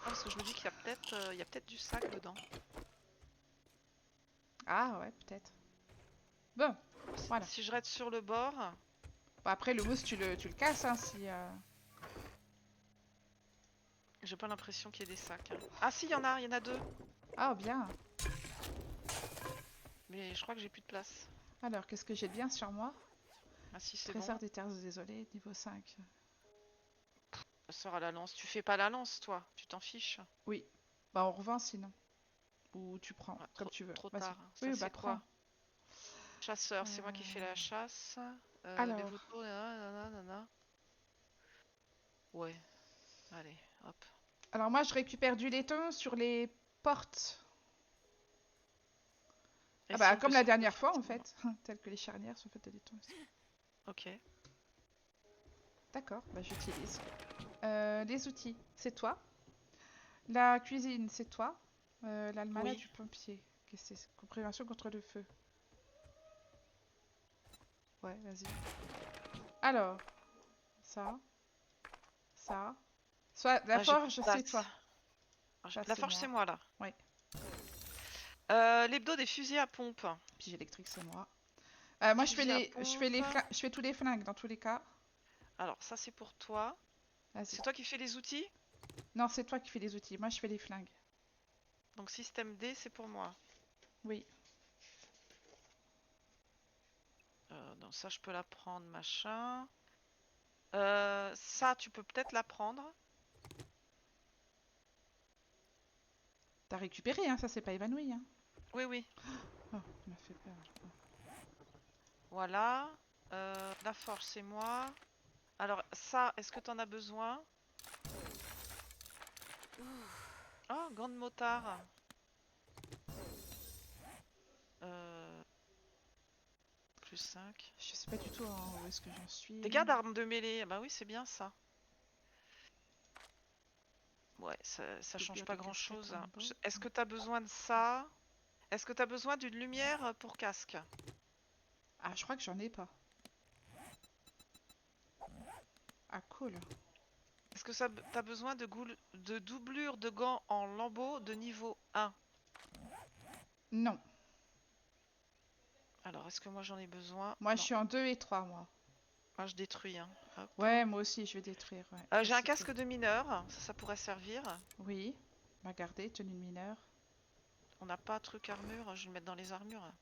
Ah, parce que je me dis qu'il y a peut-être du sac dedans. Ah ouais, peut-être. Bon, voilà. Si je reste sur le bord. Bon, après, le mousse, tu le casses, hein, si... J'ai pas l'impression qu'il y ait des sacs. Ah si, il y en a deux. Ah, bien. Mais je crois que j'ai plus de place. Alors, qu'est-ce que j'ai de bien sur moi? Ah si, c'est bon. Trésor des terres désolées, niveau 5. Sors à la lance. Tu fais pas la lance, toi. Tu t'en fiches. Oui. Bah on revend sinon. Ou tu prends, Ah, comme trop, tu veux. trop Vas-y. tard. Ça, Oui, bah c'est prends. quoi? Chasseur, c'est moi qui fais la Euh, chasse. Les Alors, vautours, nanana, nanana. Ouais, allez, hop. alors moi je récupère du laiton sur les portes. Ah Et si bah on peut comme la sortir dernière fois en facilement. fait. Telles que les charnières sont faites de laiton aussi. Ok. D'accord, bah j'utilise. Les outils, c'est toi. La cuisine, c'est toi. L'almanach Oui. du pompier. Qu'est-ce que c'est? Prévention contre le feu. Ouais, vas-y. Alors, ça, ça. Soit la Ah, j'ai plus forge, de c'est place. toi. Ah, Ça, la c'est forge, c'est moi. moi, là. Ouais. L'hebdo des fusils à pompe. Pige électrique, c'est moi. Moi, Fusil à pompe. je fais tous les flingues dans tous les cas. Alors, ça, c'est pour toi. Vas-y. C'est toi qui fais les outils? Non, c'est toi qui fais les outils. Moi, je fais les flingues. Donc, système D, c'est pour moi. Oui. Donc, ça, je peux la prendre, machin. Ça, tu peux peut-être la prendre. T'as récupéré, hein, ça s'est pas évanoui. Hein. Oui, oui. Oh, tu m'as fait peur. Voilà. La forge, c'est moi. Alors, ça, est-ce que tu en as besoin? Oh, gant de motard. Euh, plus 5. Je sais pas du tout hein, où est-ce que j'en suis. Dégâts d'armes de mêlée. Bah oui, c'est bien ça. Ouais, ça change Doublure pas de casquette grand-chose. Rambo. Est-ce que tu as besoin de ça? Est-ce que tu as besoin d'une lumière pour casque? Ah, je crois que j'en ai pas. Ah, cool. Est-ce que ça, t'as besoin de doublure de gants en lambeaux de niveau 1? Non. Alors, est-ce que moi j'en ai besoin? Moi, je Non. suis en 2 et 3 moi. Moi, je détruis, hein. Hop. Ouais, moi aussi, je vais détruire. Ouais. J'ai un Aussitôt. casque de mineur. Ça pourrait servir. Oui. Bah, gardez, tenue de mineur. On n'a pas truc armure. Je vais le mettre dans les armures.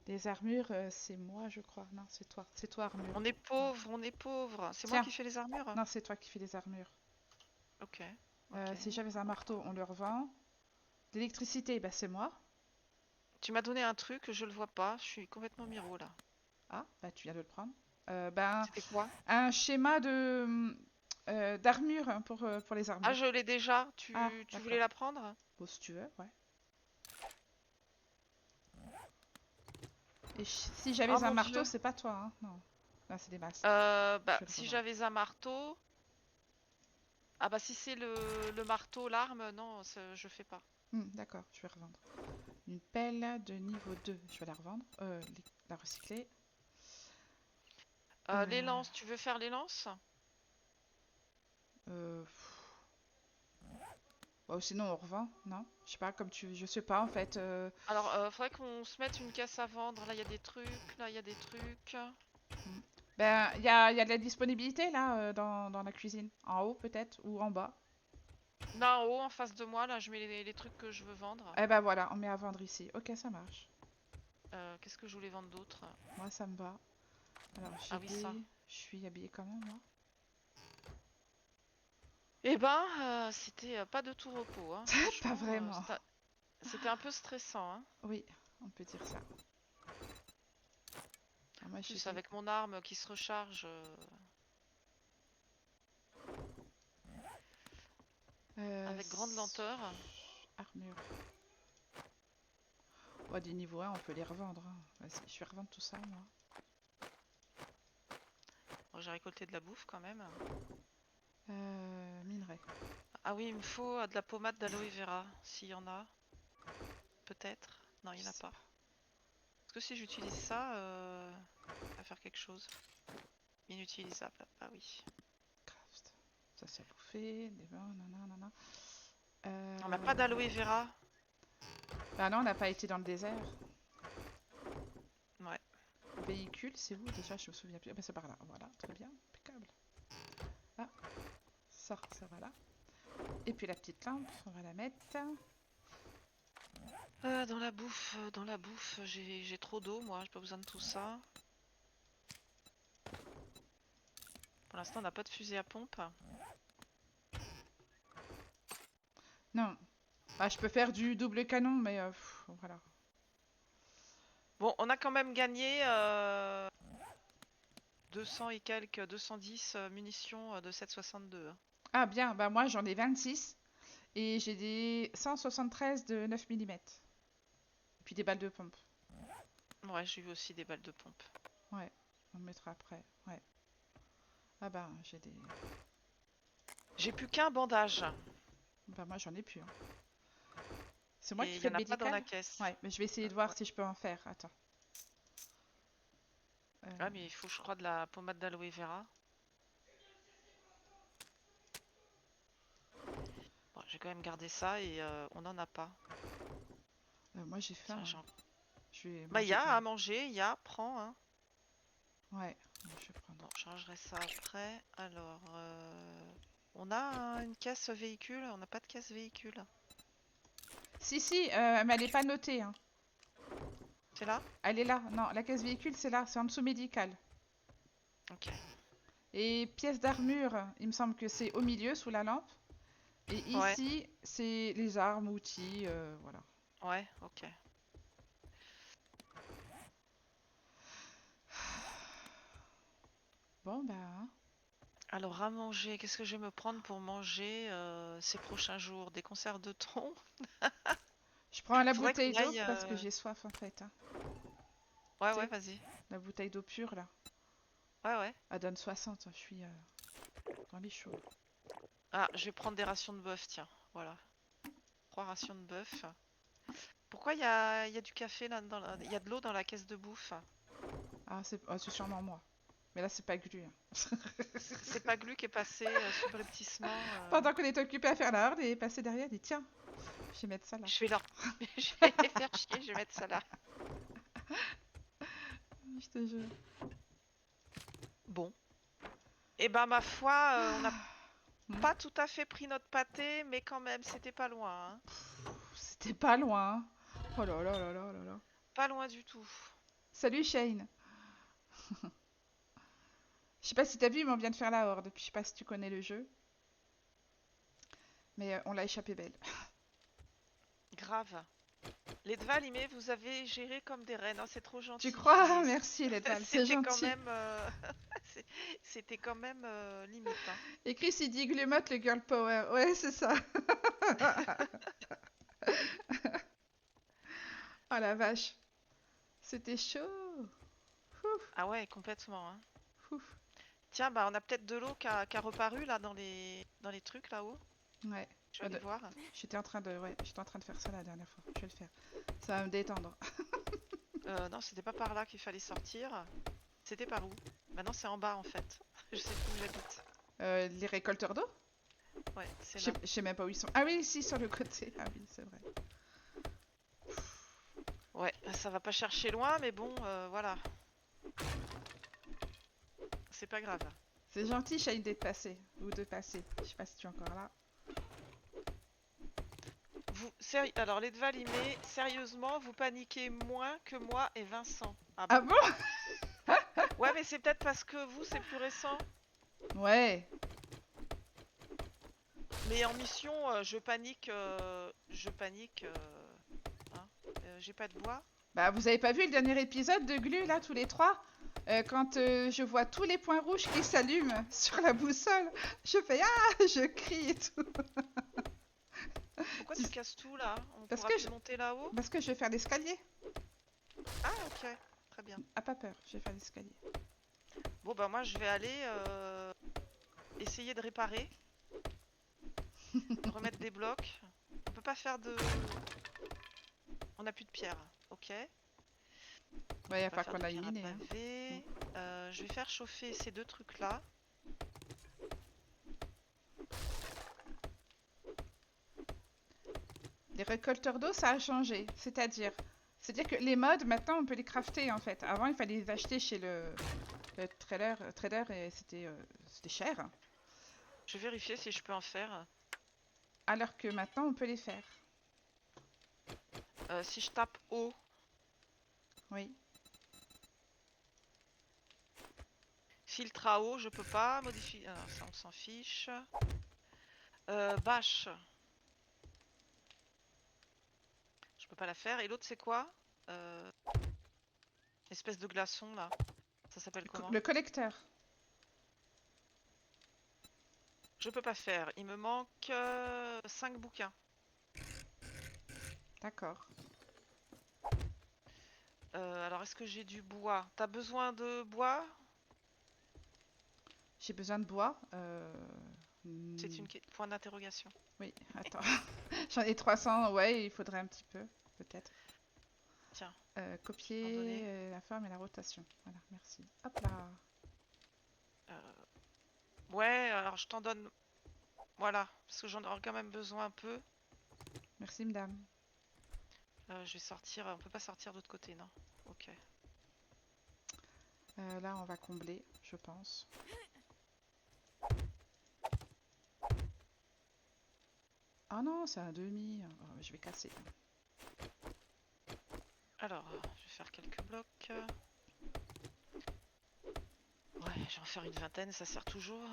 Les armures, c'est moi, je crois. Non, c'est toi. C'est toi, armure. On est Ouais. pauvre, on est pauvre. C'est moi Tiens. qui fais les armures? Non, c'est toi qui fais les armures. Ok. Ok. Si j'avais un marteau, on le revend. L'électricité, bah, c'est moi. Tu m'as donné un truc, je le vois pas. Je suis complètement miro là. Ah, bah, tu viens de le prendre. Ben, C'était quoi? un schéma de d'armure hein, pour les Ah, armures. je l'ai déjà. Ah, Tu voulais d'accord. la prendre? Bon, si tu veux, ouais. Et si Oh j'avais un mon marteau, dieu. c'est pas toi, hein. Non. Là, c'est des masses. Je Bah, vais le si revendre. j'avais un marteau. Ah, bah, si c'est le marteau, l'arme, non, je fais pas. D'accord, je vais revendre. Une pelle de niveau 2, je vais la revendre. La recycler. Les Euh, lances, tu veux faire les lances? pff, bon, sinon, on revend, non? Je sais pas, comme tu veux. Je sais pas, en fait. Alors, faudrait qu'on se mette une caisse à vendre. Là, il y a des trucs. Là, il y a des trucs. Hmm. Ben, il y a de la disponibilité, là, dans la cuisine. En haut, peut-être, ou en bas. Là, en haut, en face de moi, là, je mets les trucs que je veux vendre. Eh ben voilà, on met à vendre ici. Ok, ça marche. Qu'est-ce que je voulais vendre d'autre? Moi, ça me va. Alors, Ah oui, ça. je suis habillée comment, moi? Eh ben, c'était pas de tout repos, hein. Pas Franchement, vraiment. c'était un peu stressant, hein. Oui, on peut dire ça. Alors, moi, En j'ai plus, des... avec mon arme qui se recharge. Avec grande lenteur. Armure. Oh, des niveaux 1, on peut les revendre. Hein. Vas-y, je vais revendre tout ça, moi. Bon, j'ai récolté de la bouffe quand même. Minerai. Ah oui, il me faut de la pommade d'aloe vera, s'il y en a. Peut-être. Non, il Je n'y en a sais pas. pas. Est-ce que si j'utilise ça, ça va faire quelque chose? Inutilisable. Ah oui. Craft. Ça, c'est à bouffer. Des bains, nanana. On n'a pas d'aloe vera. Bah non, on n'a pas été dans le désert. Ouais. Véhicule, c'est où déjà? Je me souviens plus. Ah, bah, c'est par là. Voilà, très bien. Impeccable. Ah, ça va là. Et puis la petite lampe, on va la mettre. Dans la bouffe, j'ai trop d'eau, moi, j'ai pas besoin de tout ça. Pour l'instant, on n'a pas de fusil à pompe. Non. Bah, je peux faire du double canon, mais voilà. Bon, on a quand même gagné 200 et quelques, 210 munitions de 7,62. Ah bien, bah moi j'en ai 26 et j'ai des 173 de 9 mm. Puis des balles de pompe. Ouais, j'ai eu aussi des balles de pompe. Ouais, on le mettra après. Ouais. Ah bah j'ai des... J'ai plus qu'un bandage. Bah moi j'en ai plus. Hein. C'est moi Et qui il y fais en le a pas dans médical? la caisse. Ouais, mais je vais essayer de voir Ouais. si je peux en faire. Attends. Ah, mais il faut, je crois, de la pommade d'aloe vera. Bon, j'ai quand même gardé ça et on n'en a pas. Moi j'ai faim. Tiens, Hein. j'ai un- Je vais Bah, il y manger a à manger, il y a, prends, hein. Ouais, je vais prendre. Bon, je rangerai ça après. Alors, on a une caisse véhicule, on n'a pas de caisse véhicule. Si, mais elle n'est pas notée. Hein. C'est là? Elle est là. Non, la caisse véhicule c'est là, c'est en dessous médical. Ok. Et pièces d'armure, il me semble que c'est au milieu sous la lampe. Et Ouais, ici, c'est les armes, outils, voilà. ouais, ok. Bon, bah, hein. Alors, à manger, qu'est-ce que je vais me prendre pour manger ces prochains jours? Des conserves de thon? Je prends la Faudrait bouteille qu'on d'eau aille. parce que j'ai soif en fait. Hein. Ouais, Tu ouais, sais, vas-y. la bouteille d'eau pure là, Ouais, ouais. elle donne 60. Je suis dans les chauds. Ah, je vais prendre des rations de bœuf, tiens. Voilà. 3 rations de bœuf. Pourquoi il y a du café là dans il y a de l'eau dans la caisse de bouffe? Ah, c'est sûrement moi. Mais là, c'est pas glu. Hein. C'est pas Glu qui est passé subrepticement. Pendant qu'on est occupé à faire la horde, il est passé derrière, il dit tiens, je vais mettre ça là. Je vais leur... je vais les faire chier, je vais mettre ça là. Je te jure. Bon. Et ben ma foi, on n'a Hmm. pas tout à fait pris notre pâté, mais quand même, c'était pas loin. Hein. C'était pas loin. Hein. Oh là là là là là là. Pas loin du tout. Salut Shane. Je sais pas si t'as vu, mais on vient de faire la horde. Puis je sais pas si tu connais le jeu. Mais on l'a échappé belle. Grave. Les Dvalimé, vous avez géré comme des reines, hein, c'est trop Tu gentil. crois? Mais Merci Ledval, c'est c'était quand gentil. même, c'est- c'était quand même limite. Hein. Et Chris il dit Glumotte le girl power. Ouais, c'est ça. Oh la vache. C'était chaud. Ouf, Ah ouais, complètement. Hein. ouf. Tiens, bah on a peut-être de l'eau qui a reparu là dans les trucs là-haut. Ouais. Je vais aller voir. J'étais en train de faire ça la dernière fois. Je vais le faire. Ça va me détendre. Non, c'était pas par là qu'il fallait sortir. C'était par où? Maintenant c'est en bas en fait. Je sais plus où j'habite. Les récolteurs d'eau? Ouais, c'est là. Je sais même pas où ils sont. Ah oui, si, sur le côté. Ah oui, c'est vrai. Ouais, ça va pas chercher loin, mais bon, voilà. C'est pas grave. C'est gentil, Shane, d'être passé. Ou de passer. Je sais pas si tu es encore là. Alors les Dvalimé, sérieusement, vous paniquez moins que moi et Vincent. Ah Ah bon? bon? Ouais, mais c'est peut-être parce que vous, c'est plus récent. Ouais. Mais en mission, je panique. Hein. J'ai pas de bois. Bah, vous avez pas vu le dernier épisode de Glu, là, tous les trois? Quand je vois tous les points rouges qui s'allument sur la boussole, je fais ah, je crie et tout. Pourquoi tu casses tout là? On Parce pourra que plus monter là-haut? parce que je vais faire l'escalier. Ah, ok, très bien. Ah, pas peur, je vais faire l'escalier. Bon, bah, moi, je vais aller essayer de réparer, remettre des blocs. On peut pas faire de. On a plus de pierre, ok. Ouais, y On a va pas pas faire qu'on de a pierre à miné. Hein. pavé. Je vais faire chauffer ces deux trucs là. Les récolteurs d'eau, ça a changé. C'est-à-dire que les mods, maintenant, on peut les crafter en fait. Avant, il fallait les acheter chez le trader et c'était cher. Je vais vérifier si je peux en faire. Alors que maintenant, on peut les faire. Si je tape eau, Oui. Filtre à eau, je peux pas. Modifier. Ah, ça, on s'en fiche. Bâche, je peux pas la faire. Et l'autre, c'est quoi? Euh, Espèce de glaçon là. Ça s'appelle comment? Le collecteur. Je peux pas faire. Il me manque 5 bouquins. D'accord. Alors, est-ce que j'ai du bois? T'as besoin de bois? J'ai besoin de bois. C'est une point d'interrogation. Oui, attends. J'en ai 300, ouais, il faudrait un petit peu, peut-être. Tiens, je vais t'en Copier donner. la forme et la rotation. Voilà, merci. Hop là. Euh, Ouais, alors je t'en donne. Voilà, parce que j'en aurai quand même besoin un peu. Merci, madame. Je vais sortir. On peut pas sortir de l'autre côté, non? Ok. Là, on va combler, je pense. Ah non, c'est un demi. Oh, je vais casser. Alors, je vais faire quelques blocs. Ouais, je vais en faire une vingtaine, ça sert toujours.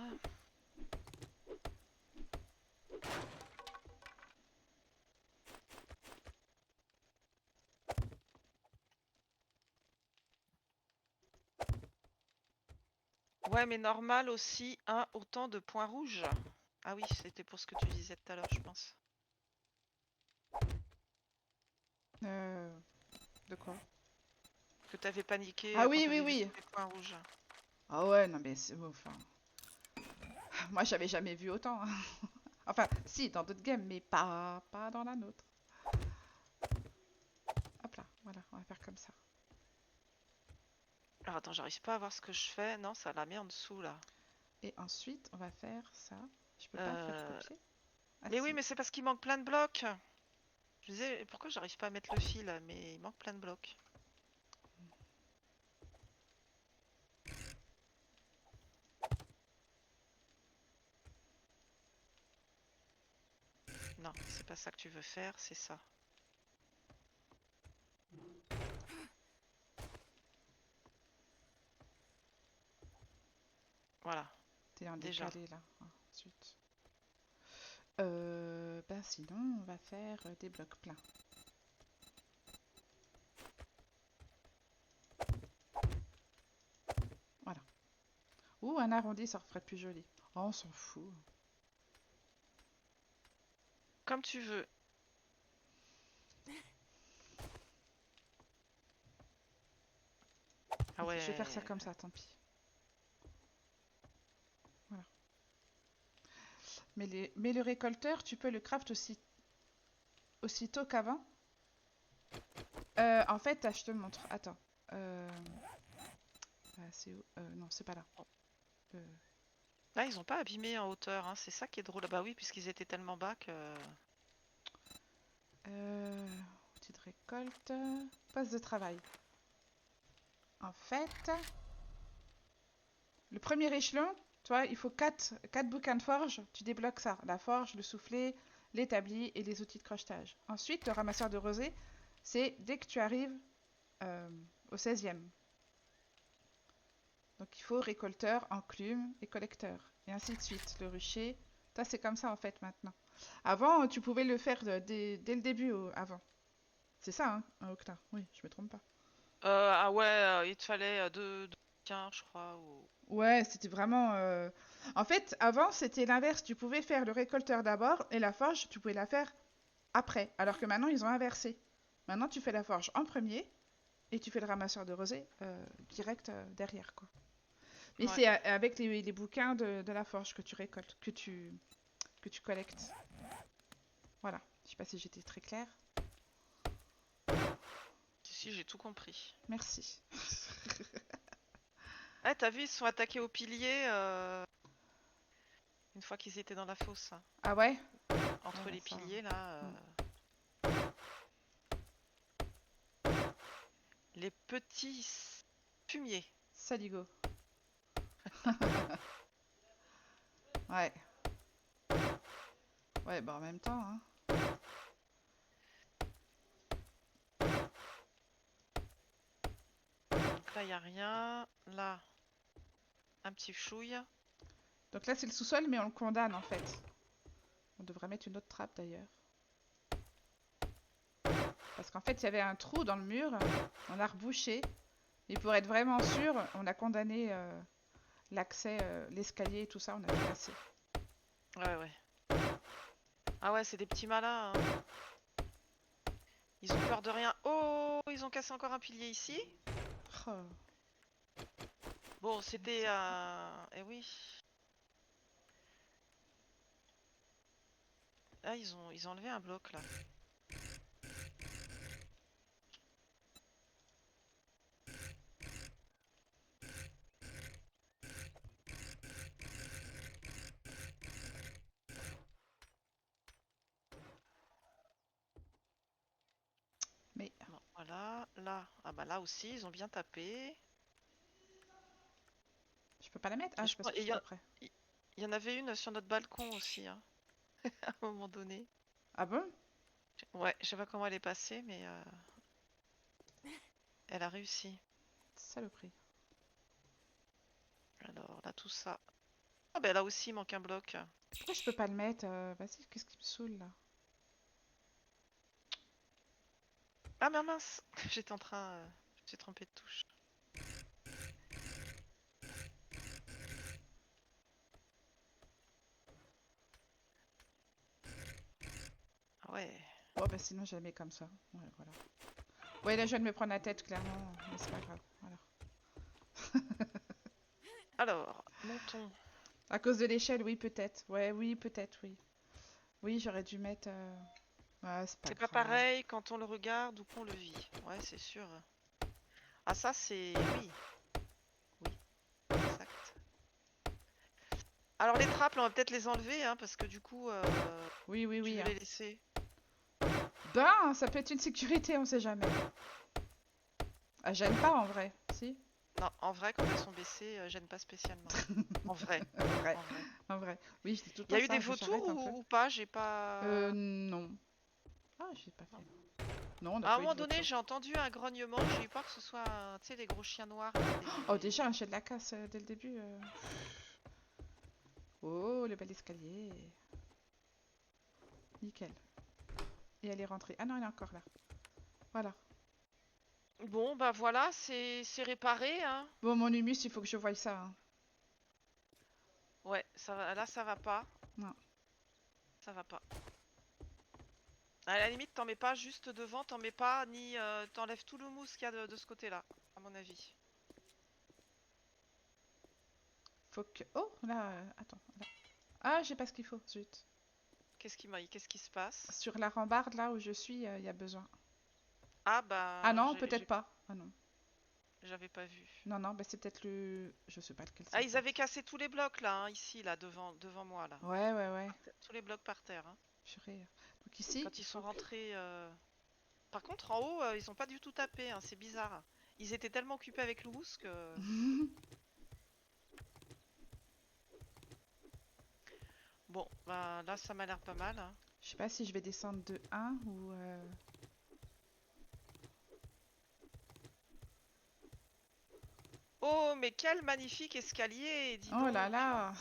Ouais, mais normal aussi, autant de points rouges. Ah oui, c'était pour ce que tu disais tout à l'heure, je pense. Euh, de quoi? Que t'avais paniqué Ah quand oui, oui, t'avais vu oui. tous les points rouges. Ah ouais, non mais c'est... Enfin... Moi, j'avais jamais vu autant, hein. Enfin, si, dans d'autres games, mais pas dans la nôtre. Hop là, voilà, on va faire comme ça. Alors attends, j'arrive pas à voir ce que je fais. Non, ça l'a mis en dessous là. Et ensuite, on va faire ça. Je peux pas faire Euh, copier? Ah Mais oui, si. mais c'est parce qu'il manque plein de blocs. Je disais, pourquoi j'arrive pas à mettre le fil? Mais il manque plein de blocs. Non, c'est pas ça que tu veux faire, c'est ça. Voilà, T'es en déjà. décalé là. Ensuite. Ben sinon, on va faire des blocs pleins. Voilà. Ou un arrondi, ça ferait plus joli. Oh, on s'en fout. Comme tu veux. Ah Je vais faire ça ouais. comme ça, tant pis. Voilà. Mais le récolteur, tu peux le craft aussi aussitôt qu'avant. En fait, je te montre. Attends. C'est où? Non, c'est pas là. Euh, Là, ils ont pas abîmé en hauteur, hein. C'est ça qui est drôle. Bah oui, puisqu'ils étaient tellement bas que... outil de récolte. Poste de travail. En fait, le premier échelon, toi, il faut 4 bouquins de forge. Tu débloques ça. La forge, le soufflet, l'établi et les outils de crochetage. Ensuite, le ramasseur de rosée, c'est dès que tu arrives euh, au 16e. Donc il faut récolteur, enclume et collecteur. Et ainsi de suite. Le rucher, ça c'est comme ça en fait maintenant. Avant, tu pouvais le faire dès le début, avant. C'est ça, hein, un octa. Oui, je me trompe pas. Ah ouais, il te fallait deux bouquins, je crois. Ouais, c'était vraiment... En fait, avant, c'était l'inverse. Tu pouvais faire le récolteur d'abord et la forge, tu pouvais la faire après. Alors que maintenant, ils ont inversé. Maintenant, tu fais la forge en premier et tu fais le ramasseur de rosée direct derrière, quoi. Mais Ouais. c'est avec les bouquins de la forge que tu récoltes, que tu collectes. Voilà. Je sais pas si j'étais très claire. Si, j'ai tout compris. Merci. Ah, t'as vu, ils se sont attaqués aux piliers une fois qu'ils étaient dans la fosse, hein. Ah ouais? Entre Ouais, les ça... piliers, là. hmm. Les petits fumiers. Saligo. Ouais. Ouais, bah en même temps, hein. Donc là, il n'y a rien. Là, Un petit chouille. Donc là, c'est le sous-sol, mais on le condamne en fait. On devrait mettre une autre trappe d'ailleurs. Parce qu'en fait, il y avait un trou dans le mur. On a rebouché. Et pour être vraiment sûr, on a condamné l'accès, l'escalier et tout ça, on a tout cassé. Ouais, ouais. Ah ouais, c'est des petits malins, hein. Ils ont peur de rien. Oh, ils ont cassé encore un pilier ici. Oh, Bon, c'était... Eh oui. Ah, ils ont enlevé un bloc, là. mais Bon, voilà. Là. Ah bah là aussi, ils ont bien tapé. je peux pas la mettre? Et Ah, c'est parce que je il suis pas prêt. y en avait une sur notre balcon aussi, hein, à un moment donné. Ah bon? Ouais, je sais pas comment elle est passée, mais elle a réussi. Saloperie. Alors, là, tout ça. Ah bah là aussi, il manque un bloc. Pourquoi je peux pas le mettre? Vas-y, qu'est-ce qui me saoule là? Ah mais mince, j'étais en train... J'ai trompé de touche. Ah ouais. Oh, bah sinon, je la mets comme ça. Ouais, voilà. Ouais, là, je viens de me prendre la tête, clairement. Mais c'est pas grave. Voilà. Alors, montons. À cause de l'échelle, oui, peut-être. Ouais, oui, peut-être, oui. Oui, j'aurais dû mettre. Ouais, c'est pas C'est pas grave. pareil quand on le regarde ou qu'on le vit. Ouais, c'est sûr. Ah ça, c'est... Oui, oui, exact. Alors les trappes, là, on va peut-être les enlever, hein, parce que du coup, Oui, oui, tu oui. veux Hein. les laisser. Ben, ça peut être une sécurité, on sait jamais. Ah, gêne pas en vrai, si? Non, en vrai, quand elles sont baissées, gêne pas spécialement. En vrai, En vrai, en vrai. en vrai. Oui, je dis tout le Il y temps a eu des ça, vautours j'arrête un peu. ou pas? J'ai pas... Non. Ah, j'ai pas fait. Non. Non, on n'a À un pas eu moment de donné, voiture. j'ai entendu un grognement. J'ai eu peur que ce soit, tu sais, les gros chiens noirs. Là, Oh, déjà, un chien de la casse dès le début. Oh, le bel escalier. Nickel. Et elle est rentrée. Ah non, elle est encore là. Voilà. Bon, bah voilà, c'est réparé, hein. Bon, mon humus, il faut que je voie ça. Hein. Ouais, ça va, là, ça va pas. Non. Ça va pas. À la limite, t'en mets pas juste devant, t'en mets pas, ni t'enlèves tout le mousse qu'il y a de ce côté-là, à mon avis. Faut que. Oh, là, attends. Là. Ah, j'ai pas ce qu'il faut. Zut. Qu'est-ce qui se passe? Sur la rambarde, là où je suis, il y a besoin. Ah Ah bah, non, peut-être pas. Ah non. j'avais pas vu. Non, non, bah c'est peut-être le. Je sais pas lequel c'est Ah, en ils fait. avaient cassé tous les blocs là, hein, ici, là, devant moi, là. Ouais, ouais, ouais. Tous les blocs par terre, hein. Purée. Donc ici, Quand il ils sont faut que. rentrés. Par contre, en haut, ils ont pas du tout tapé, hein, c'est bizarre. Ils étaient tellement occupés avec le mousse que. Bon, bah là, ça m'a l'air pas mal, hein. Je sais pas si je vais descendre de un ou. Oh, mais quel magnifique escalier, dis Oh là donc! là.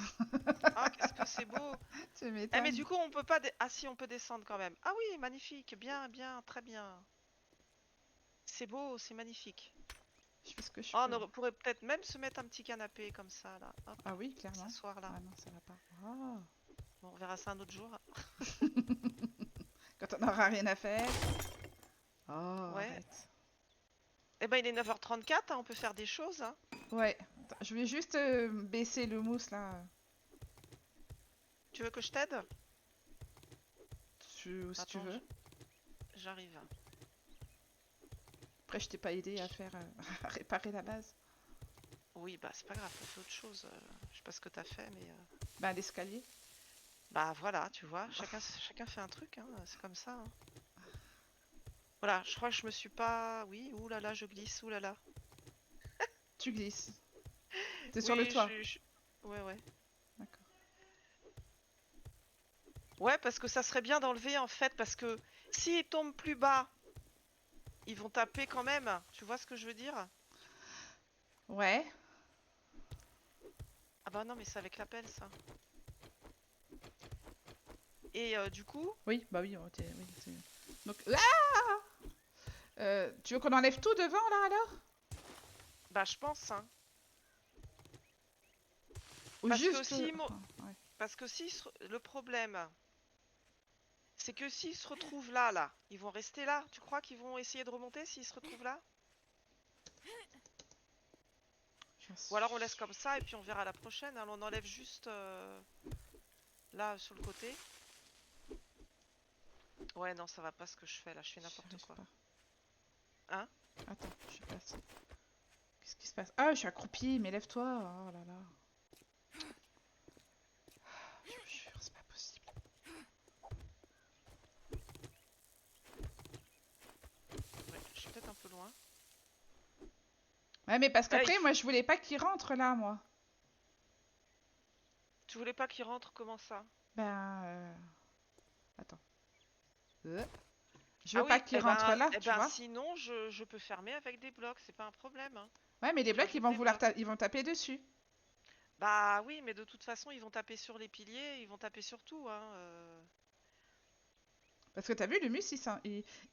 Ah, qu'est-ce que c'est beau! Tu Eh, mais m'étonnes. du coup, on peut pas. Ah, si, on peut descendre quand même. Ah oui, magnifique, bien, bien, très bien. C'est beau, c'est magnifique. Je fais ce que je Ah, peux. pourrait peut-être même se mettre un petit canapé comme ça, là. Hop, Ah oui, clairement. s'asseoir là. Ah non, ça va pas. Oh. Bon, on verra ça un autre jour. Quand on aura rien à faire. Oh, Ouais. arrête. Eh ben, il est 9h34, hein, on peut faire des choses, hein. Ouais. Attends, je vais juste baisser le mousse là. Tu veux que je t'aide? Si tu Attends, veux. j'arrive. Après, je t'ai pas aidé à faire à réparer la base. Oui, bah c'est pas grave, t'as fait autre chose. Je sais pas ce que t'as fait, mais... Bah, l'escalier. Bah voilà, tu vois, chacun fait un truc, hein, c'est comme ça, hein. Voilà, je crois que je me suis pas... Oui, oulala, je glisse, oulala. Tu glisses. T'es sur le Oui, toit. Ouais, ouais. D'accord. Ouais, parce que ça serait bien d'enlever, en fait, parce que s'ils tombent plus bas, ils vont taper quand même. Tu vois ce que je veux dire? Ouais. Ah bah non, mais c'est avec l'appel, ça. Et du coup, Oui, bah oui, oui, donc, tu veux qu'on enlève tout devant là alors? bah je pense, hein. Ou Parce que juste. si, Ouais. parce que si le problème, c'est que s'ils se retrouvent là, ils vont rester là. Tu crois qu'ils vont essayer de remonter s'ils se retrouvent là? Ou alors on laisse comme ça et puis on verra la prochaine. Alors on enlève juste là sur le côté. Ouais, non, ça va pas ce que je fais là. Je fais J'y n'importe arrive quoi. pas. Hein? Attends, je passe. Qu'est-ce qui se passe? Ah, je suis accroupie, mais lève-toi. Oh là là. Je vous jure, c'est pas possible. Ouais, je suis peut-être un peu loin. Ouais, mais parce Là, qu'après, moi, je voulais pas qu'il rentre là, moi. tu voulais pas qu'il rentre, comment ça? Ben. Attends. Euh, Je Ah veux pas oui, qu'il rentre là, tu vois. sinon je peux fermer avec des blocs, c'est pas un problème, hein. Ouais, mais les Je blocs, rajoute des blocs. ils vont taper dessus. Bah oui, mais de toute façon, ils vont taper sur les piliers, ils vont taper sur tout, hein. Parce que t'as vu, le mus,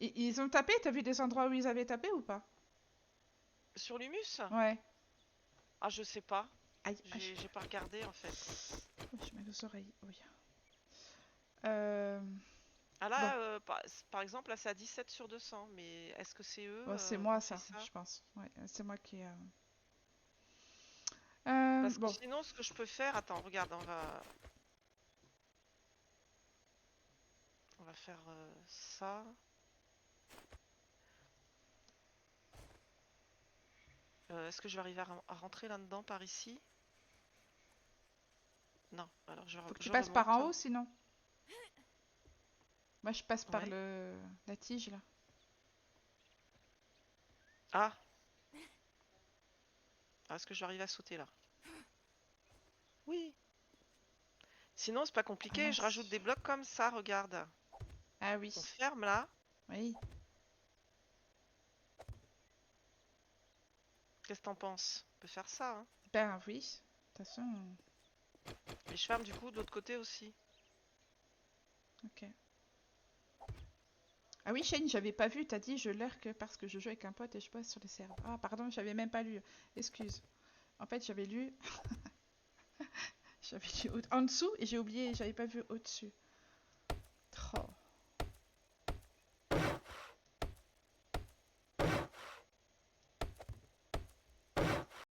ils ont tapé. T'as vu des endroits où ils avaient tapé ou pas? Sur l'humus? Ouais. Ah, je sais pas. Aïe, aïe. J'ai pas regardé en fait. Oh, j'ai mal aux oreilles. Oui. Euh, Ah Bon, là, par exemple, là c'est à 17 sur 200, mais est-ce que c'est eux bon c'est qui moi ont fait ça, ça? je pense. Ouais, c'est moi qui. Parce que Bon, sinon, ce que je peux faire, attends, regarde, on va faire ça. Est-ce que je vais arriver à rentrer là-dedans par ici? Non, alors faut que tu je passes par en remonte. haut sinon. Moi, je passe par Ouais. la tige là. Ah, est-ce que je vais arriver à sauter là? Oui. Sinon, c'est pas Ah compliqué, je rajoute mince. des blocs comme ça, regarde. Ah oui. On ferme là. Oui. Qu'est-ce que t'en penses? On peut faire ça, hein. Ben oui. De toute façon. Et je ferme du coup de l'autre côté aussi. Ok. Ah oui, Shane, j'avais pas vu. T'as dit je lurk parce que je joue avec un pote et je passe sur les serveurs. Ah pardon, j'avais même pas lu. Excuse. En fait, j'avais lu. J'avais lu en dessous et j'ai oublié. J'avais pas vu au-dessus.